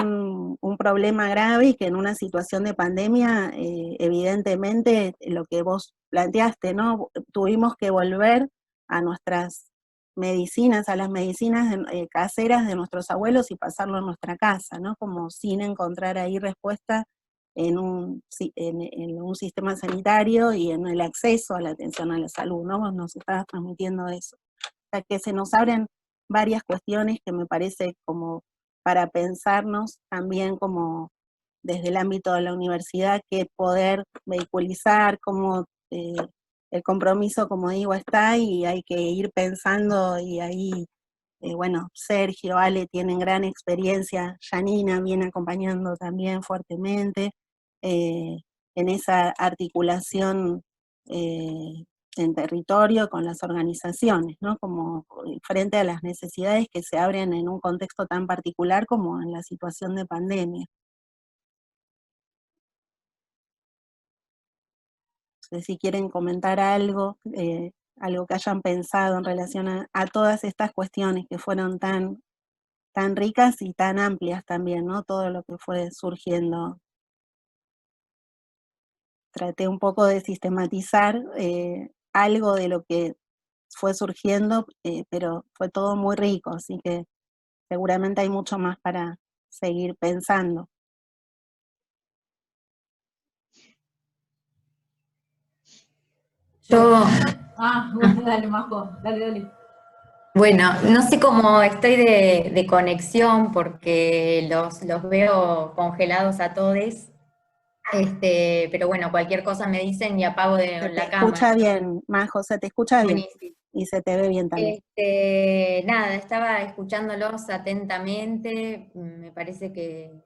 un problema grave, y que en una situación de pandemia, evidentemente, lo que vos planteaste, ¿no? Tuvimos que volver a nuestras medicinas, a las medicinas caseras de nuestros abuelos, y pasarlo en nuestra casa, ¿no? Como sin encontrar ahí respuesta en un sistema sanitario y en el acceso a la atención a la salud, ¿no? Vos nos estabas transmitiendo eso. O sea, que se nos abren varias cuestiones que me parece como para pensarnos también como desde el ámbito de la universidad, que poder vehiculizar, como el compromiso, como digo, está, y hay que ir pensando, y ahí, bueno, Sergio, Ale tienen gran experiencia, Janina viene acompañando también fuertemente, en esa articulación en territorio con las organizaciones, ¿no? Como frente a las necesidades que se abren en un contexto tan particular como en la situación de pandemia. No sé si quieren comentar algo, algo que hayan pensado en relación a todas estas cuestiones que fueron tan ricas y tan amplias también, ¿no? Todo lo que fue surgiendo. Traté un poco de sistematizar algo de lo que fue surgiendo, pero fue todo muy rico, así que seguramente hay mucho más para seguir pensando. Yo, Bueno, dale, Majo, dale. bueno, no sé cómo estoy de conexión porque los veo congelados a todos, pero bueno, cualquier cosa me dicen y apago Se te la escucha cámara. bien, Majo, se te escucha bien, Buenísimo. y se te ve bien también. Nada, estaba escuchándolos atentamente, me parece que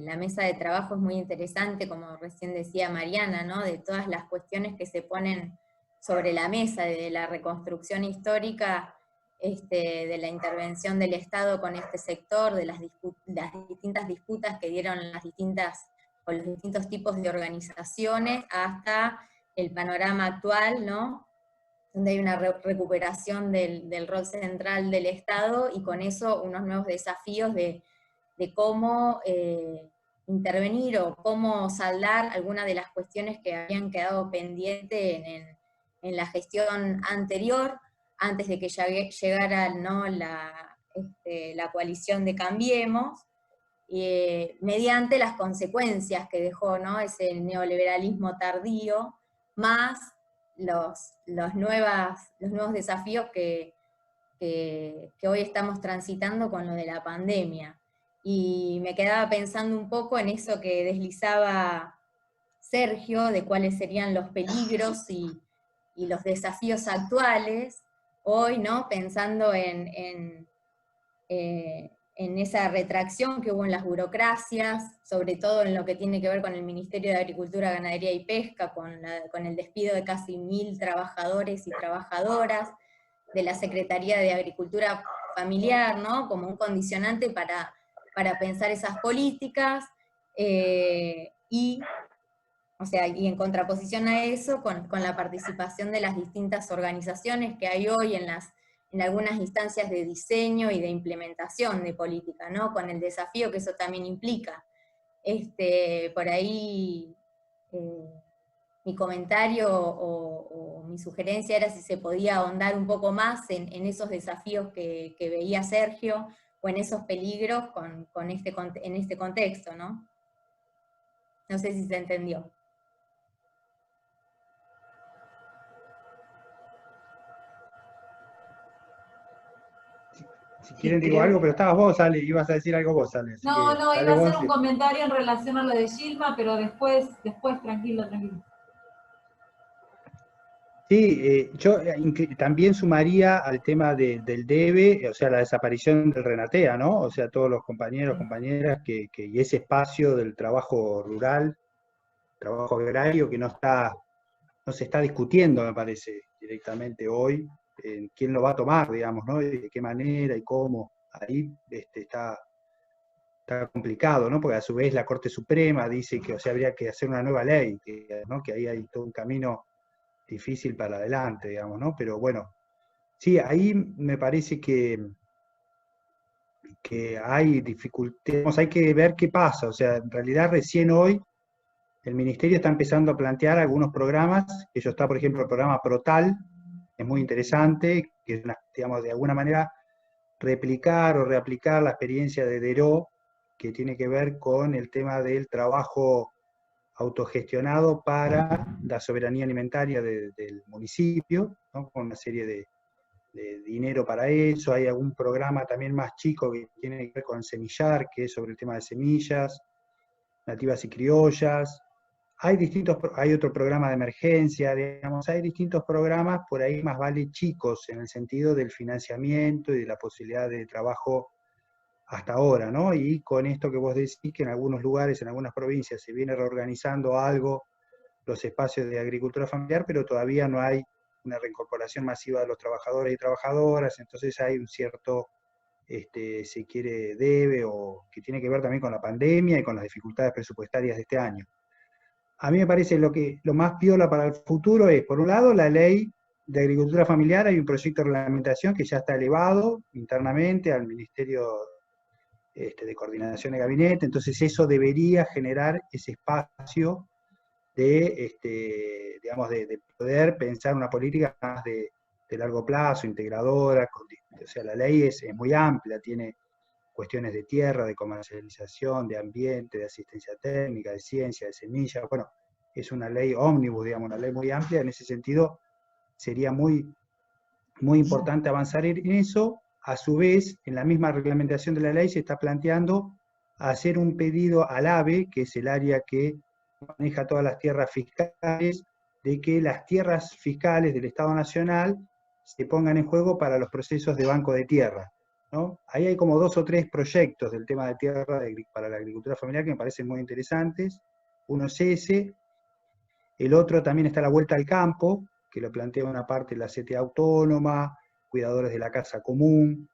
la mesa de trabajo es muy interesante, como recién decía Mariana, ¿no? De todas las cuestiones que se ponen sobre la mesa, de la reconstrucción histórica, de la intervención del Estado con este sector, de las distintas disputas que dieron los distintos tipos de organizaciones, hasta el panorama actual, ¿no? Donde hay una recuperación del rol central del Estado, y con eso unos nuevos desafíos de cómo intervenir o cómo saldar algunas de las cuestiones que habían quedado pendientes en la gestión anterior, antes de que llegara, ¿no? la coalición de Cambiemos, mediante las consecuencias que dejó, ¿no? Ese neoliberalismo tardío, más los nuevos desafíos que hoy estamos transitando con lo de la pandemia. Y me quedaba pensando un poco en eso que deslizaba Sergio, de cuáles serían los peligros y los desafíos actuales, hoy, ¿no? Pensando en esa retracción que hubo en las burocracias, sobre todo en lo que tiene que ver con el Ministerio de Agricultura, Ganadería y Pesca, con el despido de casi 1000 trabajadores y trabajadoras, de la Secretaría de Agricultura Familiar, ¿no? Como un condicionante para pensar esas políticas, y en contraposición a eso, con la participación de las distintas organizaciones que hay hoy en algunas instancias de diseño y de implementación de política, ¿no? Con el desafío que eso también implica. Por ahí mi comentario o mi sugerencia era si se podía ahondar un poco más en esos desafíos que veía Sergio, en esos peligros en este contexto, ¿no? No sé si se entendió. Si quieren digo algo, pero estabas vos, Ale, ibas a decir algo vos, Ale. No, iba a vos, hacer un comentario en relación a lo de Gilma, pero después, tranquilo. Sí, yo también sumaría al tema del debe, o sea, la desaparición del Renatea, ¿no? O sea, todos los compañeros, compañeras, y ese espacio del trabajo rural, trabajo agrario, que no se está discutiendo, me parece, directamente hoy, en quién lo va a tomar, digamos, ¿no? Y de qué manera y cómo. Ahí está complicado, ¿no? Porque a su vez la Corte Suprema dice que, o sea, habría que hacer una nueva ley, ¿no? Que ahí hay todo un camino difícil para adelante, digamos, ¿no? Pero bueno, sí, ahí me parece que hay dificultades, hay que ver qué pasa, o sea, en realidad recién hoy el Ministerio está empezando a plantear algunos programas, que yo está, por ejemplo, el programa Protal, es muy interesante, que es, digamos, de alguna manera replicar o reaplicar la experiencia de Deró, que tiene que ver con el tema del trabajo autogestionado para la soberanía alimentaria del municipio, ¿no? Con una serie de dinero para eso. Hay algún programa también más chico que tiene que ver con Semillar, que es sobre el tema de semillas nativas y criollas. Hay otro programa de emergencia, digamos, hay distintos programas, por ahí más vale chicos, en el sentido del financiamiento y de la posibilidad de trabajo hasta ahora, ¿no? Y con esto que vos decís, que en algunos lugares, en algunas provincias, se viene reorganizando algo los espacios de agricultura familiar, pero todavía no hay una reincorporación masiva de los trabajadores y trabajadoras, entonces hay un cierto, si quiere, debe, o que tiene que ver también con la pandemia y con las dificultades presupuestarias de este año. A mí me parece lo más piola para el futuro es, por un lado, la ley de agricultura familiar. Hay un proyecto de reglamentación que ya está elevado internamente al Ministerio de Coordinación de Gabinete, entonces eso debería generar ese espacio digamos, de poder pensar una política más de largo plazo, integradora. O sea, la ley es muy amplia, tiene cuestiones de tierra, de comercialización, de ambiente, de asistencia técnica, de ciencia, de semillas. Bueno, es una ley ómnibus, digamos, una ley muy amplia. En ese sentido, sería muy, muy importante avanzar en eso. A su vez, en la misma reglamentación de la ley se está planteando hacer un pedido al AVE, que es el área que maneja todas las tierras fiscales, de que las tierras fiscales del Estado Nacional se pongan en juego para los procesos de banco de tierra, ¿no? Ahí hay como 2 o 3 proyectos del tema de tierra para la agricultura familiar que me parecen muy interesantes. Uno es ese. El otro también está la vuelta al campo, que lo plantea una parte la CTA autónoma, cuidadores de la casa común,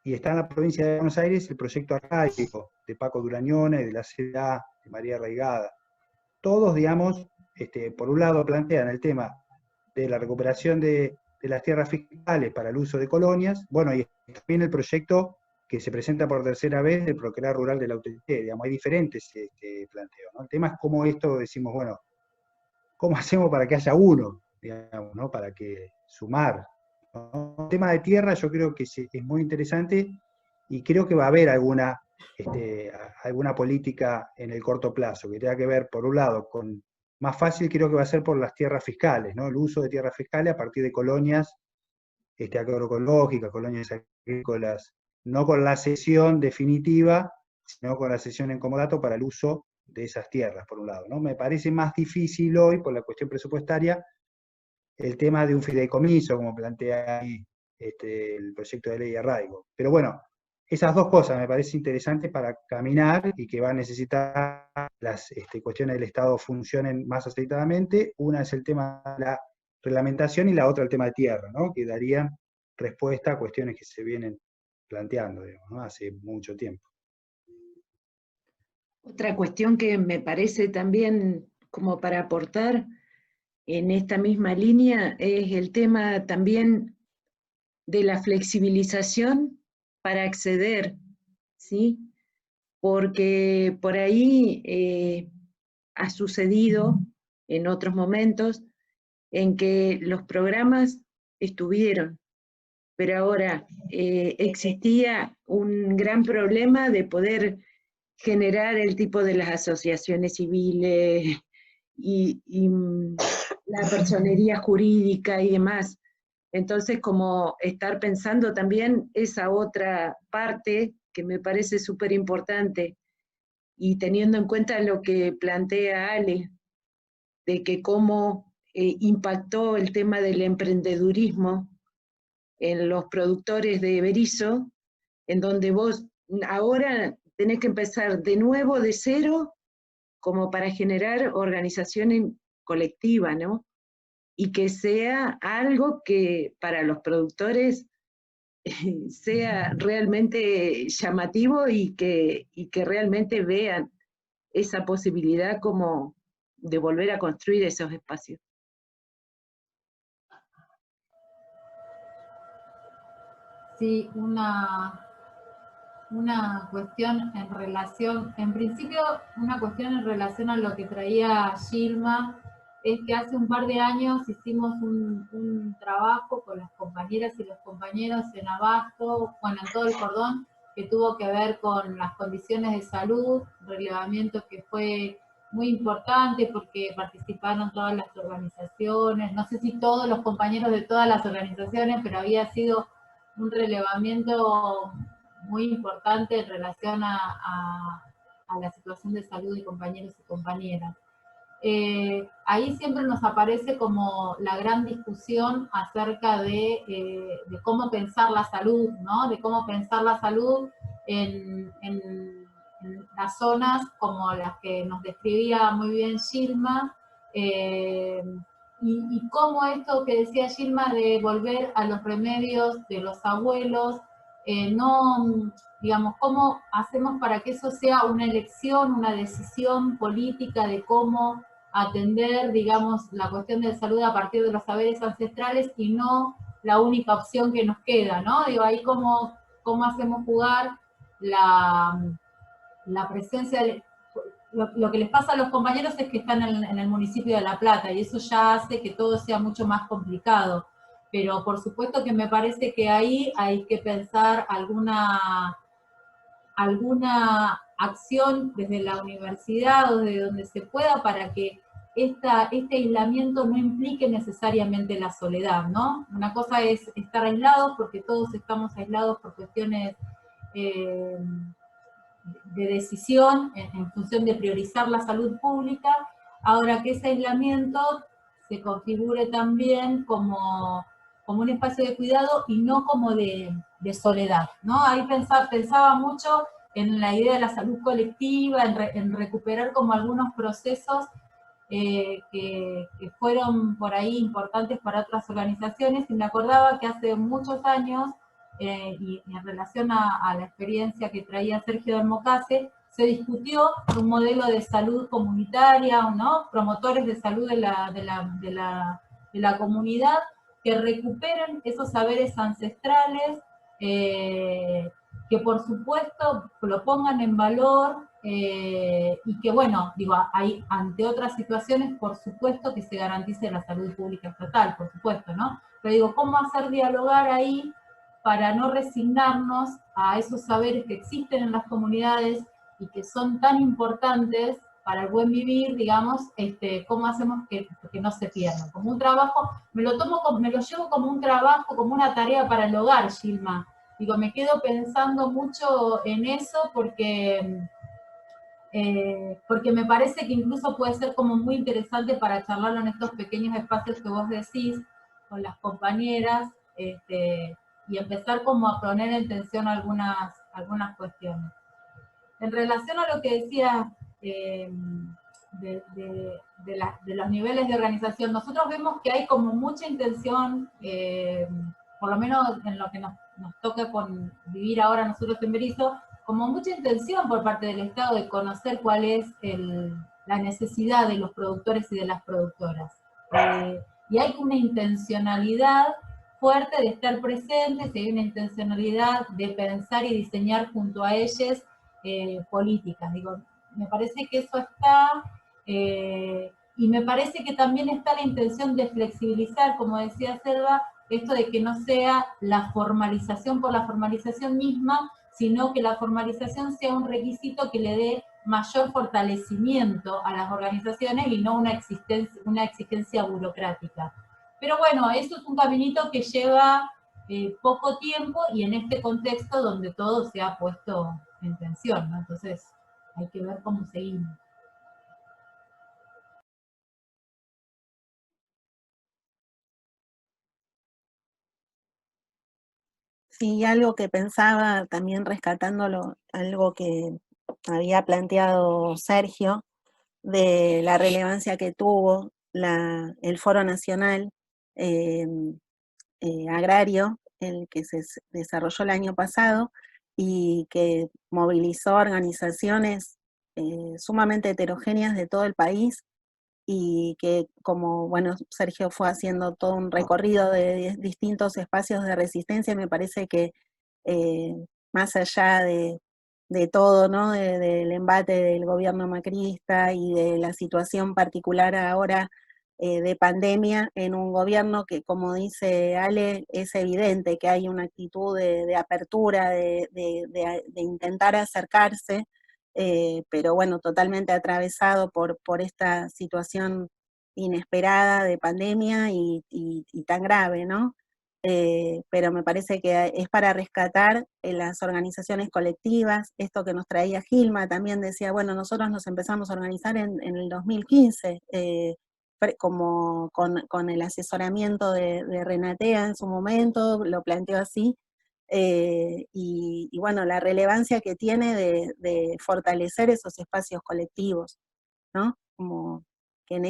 y está en la provincia de Buenos Aires el proyecto Arraigo, de Paco Durañona y de la CTA de María Arraigada. Todos, digamos, por un lado plantean el tema de la recuperación de las tierras fiscales para el uso de colonias, bueno, y también el proyecto que se presenta por tercera vez del Procrear Rural de la UTT, digamos, hay diferentes planteos, ¿no? El tema es cómo esto decimos, bueno, ¿cómo hacemos para que haya uno, digamos, ¿no? Para que sumar, ¿no? El tema de tierra yo creo que es muy interesante y creo que va a haber alguna política en el corto plazo que tenga que ver, por un lado, más fácil creo que va a ser por las tierras fiscales, ¿no? El uso de tierras fiscales a partir de colonias agroecológicas, colonias agrícolas, no con la cesión definitiva, sino con la cesión en comodato para el uso de esas tierras, por un lado, ¿no? Me parece más difícil hoy, por la cuestión presupuestaria, el tema de un fideicomiso, como plantea ahí el proyecto de ley de arraigo. Pero bueno, esas dos cosas me parece interesantes para caminar y que va a necesitar las cuestiones del Estado funcionen más aceitadamente. Una es el tema de la reglamentación y la otra el tema de tierra, ¿no? Que darían respuesta a cuestiones que se vienen planteando, digamos, ¿no? Hace mucho tiempo. Otra cuestión que me parece también como para aportar en esta misma línea es el tema también de la flexibilización para acceder, ¿sí? Porque por ahí ha sucedido en otros momentos en que los programas estuvieron, pero ahora existía un gran problema de poder generar el tipo de las asociaciones civiles y la personería jurídica y demás. Entonces, como estar pensando también esa otra parte que me parece súper importante, y teniendo en cuenta lo que plantea Ale, de que cómo impactó el tema del emprendedurismo en los productores de Berisso, en donde vos ahora tenés que empezar de nuevo, de cero, como para generar organizaciones colectivas, ¿no? Y que sea algo que para los productores sea realmente llamativo y que realmente vean esa posibilidad como de volver a construir esos espacios. Sí, una cuestión en relación, en principio, una cuestión en relación a lo que traía Gilma, es que hace un par de años hicimos un trabajo con las compañeras y los compañeros en Abasto, bueno, en todo el cordón, que tuvo que ver con las condiciones de salud, relevamiento que fue muy importante porque participaron todas las organizaciones, no sé si todos los compañeros de todas las organizaciones, pero había sido un relevamiento muy importante en relación a la situación de salud de compañeros y compañeras. Ahí siempre nos aparece como la gran discusión acerca de cómo pensar la salud, ¿no? De cómo pensar la salud en las zonas como las que nos describía muy bien Gilma, y cómo esto que decía Gilma de volver a los remedios de los abuelos, no, digamos, cómo hacemos para que eso sea una elección, una decisión política de cómo atender, digamos, la cuestión de salud a partir de los saberes ancestrales y no la única opción que nos queda, ¿no? Digo, ahí cómo hacemos jugar la presencia de... Lo que les pasa a los compañeros es que están en el municipio de La Plata y eso ya hace que todo sea mucho más complicado. Pero por supuesto que me parece que ahí hay que pensar alguna acción desde la universidad o desde donde se pueda para que este aislamiento no implique necesariamente la soledad, ¿no? Una cosa es estar aislados, porque todos estamos aislados por cuestiones de decisión en función de priorizar la salud pública, ahora que ese aislamiento se configure también como un espacio de cuidado y no como de soledad, ¿no? Ahí pensaba mucho en la idea de la salud colectiva, en recuperar como algunos procesos que fueron por ahí importantes para otras organizaciones, y me acordaba que hace muchos años, y en relación a la experiencia que traía Sergio del Mocase, se discutió un modelo de salud comunitaria, ¿no? Promotores de salud de la comunidad, que recuperen esos saberes ancestrales, que por supuesto lo pongan en valor, y que, bueno, digo, hay, ante otras situaciones, por supuesto que se garantice la salud pública estatal, por supuesto, ¿no? Pero digo, ¿cómo hacer dialogar ahí para no resignarnos a esos saberes que existen en las comunidades y que son tan importantes para el buen vivir, digamos, cómo hacemos que no se pierdan? Como un trabajo, me lo llevo como un trabajo, como una tarea para el hogar, Gilma. Digo, me quedo pensando mucho en eso porque me parece que incluso puede ser como muy interesante para charlarlo en estos pequeños espacios que vos decís con las compañeras, y empezar como a poner en tensión algunas cuestiones. En relación a lo que decía de los niveles de organización, nosotros vemos que hay como mucha intención, por lo menos en lo que nos toca con vivir ahora nosotros en Berisso, como mucha intención por parte del Estado de conocer cuál es la necesidad de los productores y de las productoras. Y hay una intencionalidad fuerte de estar presentes, y hay una intencionalidad de pensar y diseñar junto a ellos políticas. Digo, me parece que eso está, y me parece que también está la intención de flexibilizar, como decía Selva, esto de que no sea la formalización por la formalización misma, sino que la formalización sea un requisito que le dé mayor fortalecimiento a las organizaciones y no una exigencia burocrática. Pero bueno, eso es un caminito que lleva poco tiempo y en este contexto donde todo se ha puesto en tensión, ¿no? Entonces hay que ver cómo seguimos. Sí, algo que pensaba también rescatándolo, algo que había planteado Sergio, de la relevancia que tuvo el Foro Nacional Agrario, el que se desarrolló el año pasado y que movilizó organizaciones sumamente heterogéneas de todo el país, y que, como bueno, Sergio fue haciendo todo un recorrido de distintos espacios de resistencia, me parece que más allá de todo, ¿no? Del embate del gobierno macrista y de la situación particular ahora de pandemia en un gobierno que, como dice Ale, es evidente que hay una actitud de apertura, de intentar acercarse, pero bueno, totalmente atravesado por esta situación inesperada de pandemia y tan grave, ¿no? Pero me parece que es para rescatar las organizaciones colectivas, esto que nos traía Gilma, también decía, bueno, nosotros nos empezamos a organizar en el 2015, como con el asesoramiento de Renatea en su momento, lo planteó así, y bueno, la relevancia que tiene de fortalecer esos espacios colectivos, ¿no? Como que en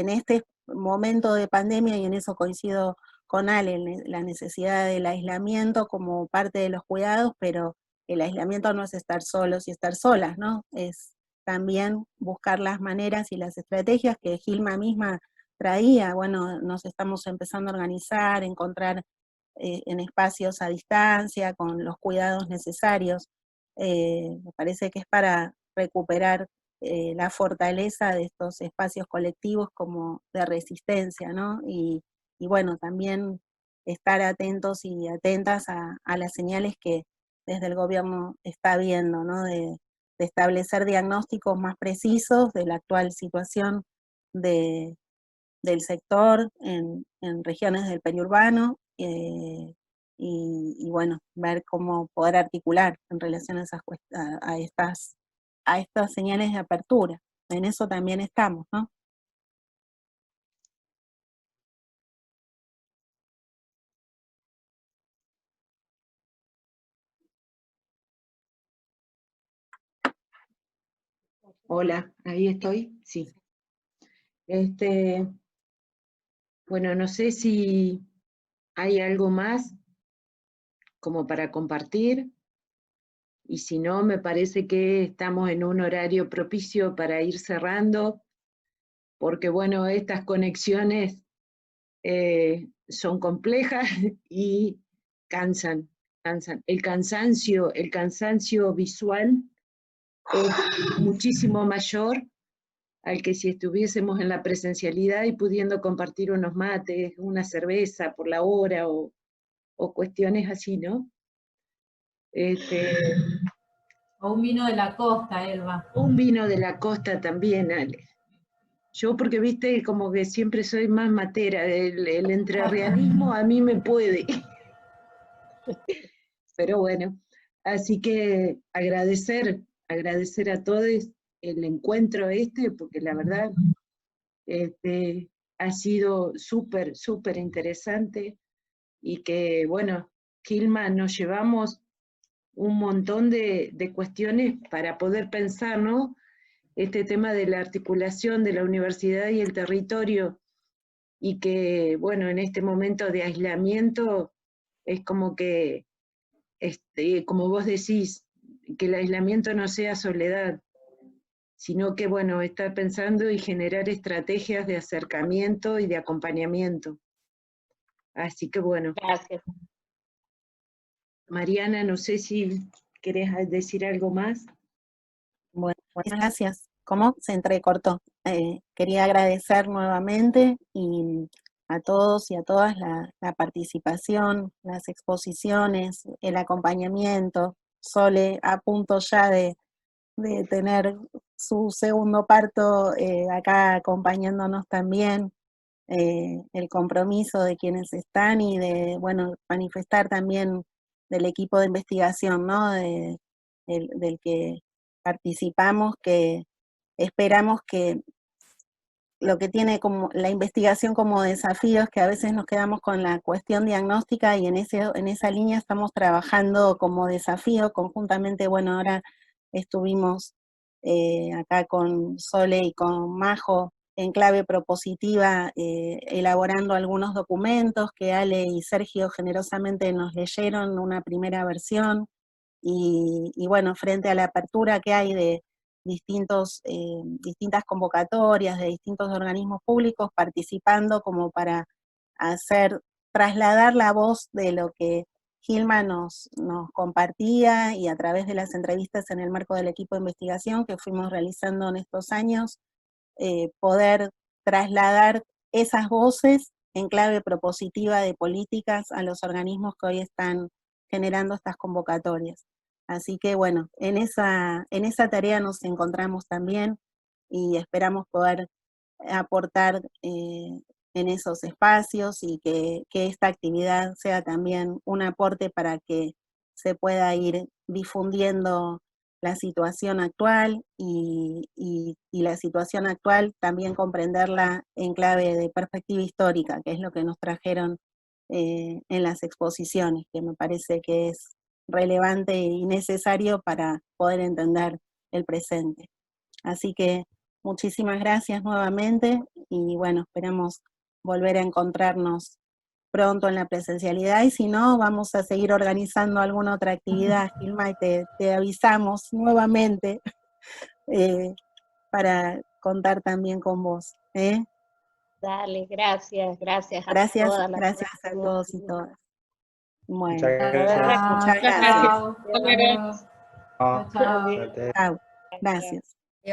este momento de pandemia, y en eso coincido con Ale, la necesidad del aislamiento como parte de los cuidados, pero el aislamiento no es estar solos y estar solas, ¿no? Es también buscar las maneras y las estrategias que Gilma misma traía. Bueno, nos estamos empezando a organizar, encontrar en espacios a distancia, con los cuidados necesarios. Me parece que es para recuperar la fortaleza de estos espacios colectivos como de resistencia, ¿no? Y bueno, también estar atentos y atentas a las señales que desde el gobierno está viendo, ¿no? De establecer diagnósticos más precisos de la actual situación del sector en regiones del periurbano, y bueno, ver cómo poder articular en relación a, a estas señales de apertura. En eso también estamos, ¿no? Hola, ahí estoy, sí. Bueno, no sé si hay algo más como para compartir, y si no, me parece que estamos en un horario propicio para ir cerrando, porque bueno, estas conexiones son complejas y cansan. El cansancio visual es muchísimo mayor al que si estuviésemos en la presencialidad y pudiendo compartir unos mates, una cerveza por la hora o cuestiones así, ¿no? O un vino de la costa, Elba. Un vino de la costa también, Ale. Yo porque, viste, como que siempre soy más matera, el entrerrianismo a mí me puede. Pero bueno, así que agradecer a todos el encuentro porque la verdad ha sido súper, súper interesante, y que, bueno, Gilma, nos llevamos un montón de cuestiones para poder pensar, ¿no? Este tema de la articulación de la universidad y el territorio, y que, bueno, en este momento de aislamiento es como que, como vos decís, que el aislamiento no sea soledad, sino que, bueno, estar pensando y generar estrategias de acercamiento y de acompañamiento. Así que, bueno. Gracias. Mariana, no sé si querés decir algo más. Bueno, muchas gracias. ¿Cómo? Se entrecortó. Quería agradecer nuevamente y a todos y a todas la participación, las exposiciones, el acompañamiento. Sole a punto ya de tener su segundo parto acá acompañándonos también, el compromiso de quienes están y de, bueno, manifestar también del equipo de investigación, ¿no? Del que participamos, que esperamos que lo que tiene como la investigación como desafío es que a veces nos quedamos con la cuestión diagnóstica y en esa línea estamos trabajando como desafío conjuntamente. Bueno, ahora estuvimos acá con Sole y con Majo en clave propositiva, elaborando algunos documentos que Ale y Sergio generosamente nos leyeron, una primera versión, y bueno, frente a la apertura que hay de distintas convocatorias de distintos organismos públicos participando como para trasladar la voz de lo que Gilma nos compartía, y a través de las entrevistas en el marco del equipo de investigación que fuimos realizando en estos años, poder trasladar esas voces en clave propositiva de políticas a los organismos que hoy están generando estas convocatorias. Así que bueno, en esa tarea nos encontramos también y esperamos poder aportar en esos espacios y que esta actividad sea también un aporte para que se pueda ir difundiendo la situación actual y la situación actual también comprenderla en clave de perspectiva histórica, que es lo que nos trajeron en las exposiciones, que me parece que es relevante y necesario para poder entender el presente. Así que muchísimas gracias nuevamente y bueno, esperamos volver a encontrarnos pronto en la presencialidad, y si no, vamos a seguir organizando alguna otra actividad, Gilma, y te avisamos nuevamente para contar también con vos. Dale, gracias Gracias, a todas las gracias a todos y todas. Bueno, Muchas gracias. muchas gracias. Chao. Gracias. Chao. Chao. Chao, gracias.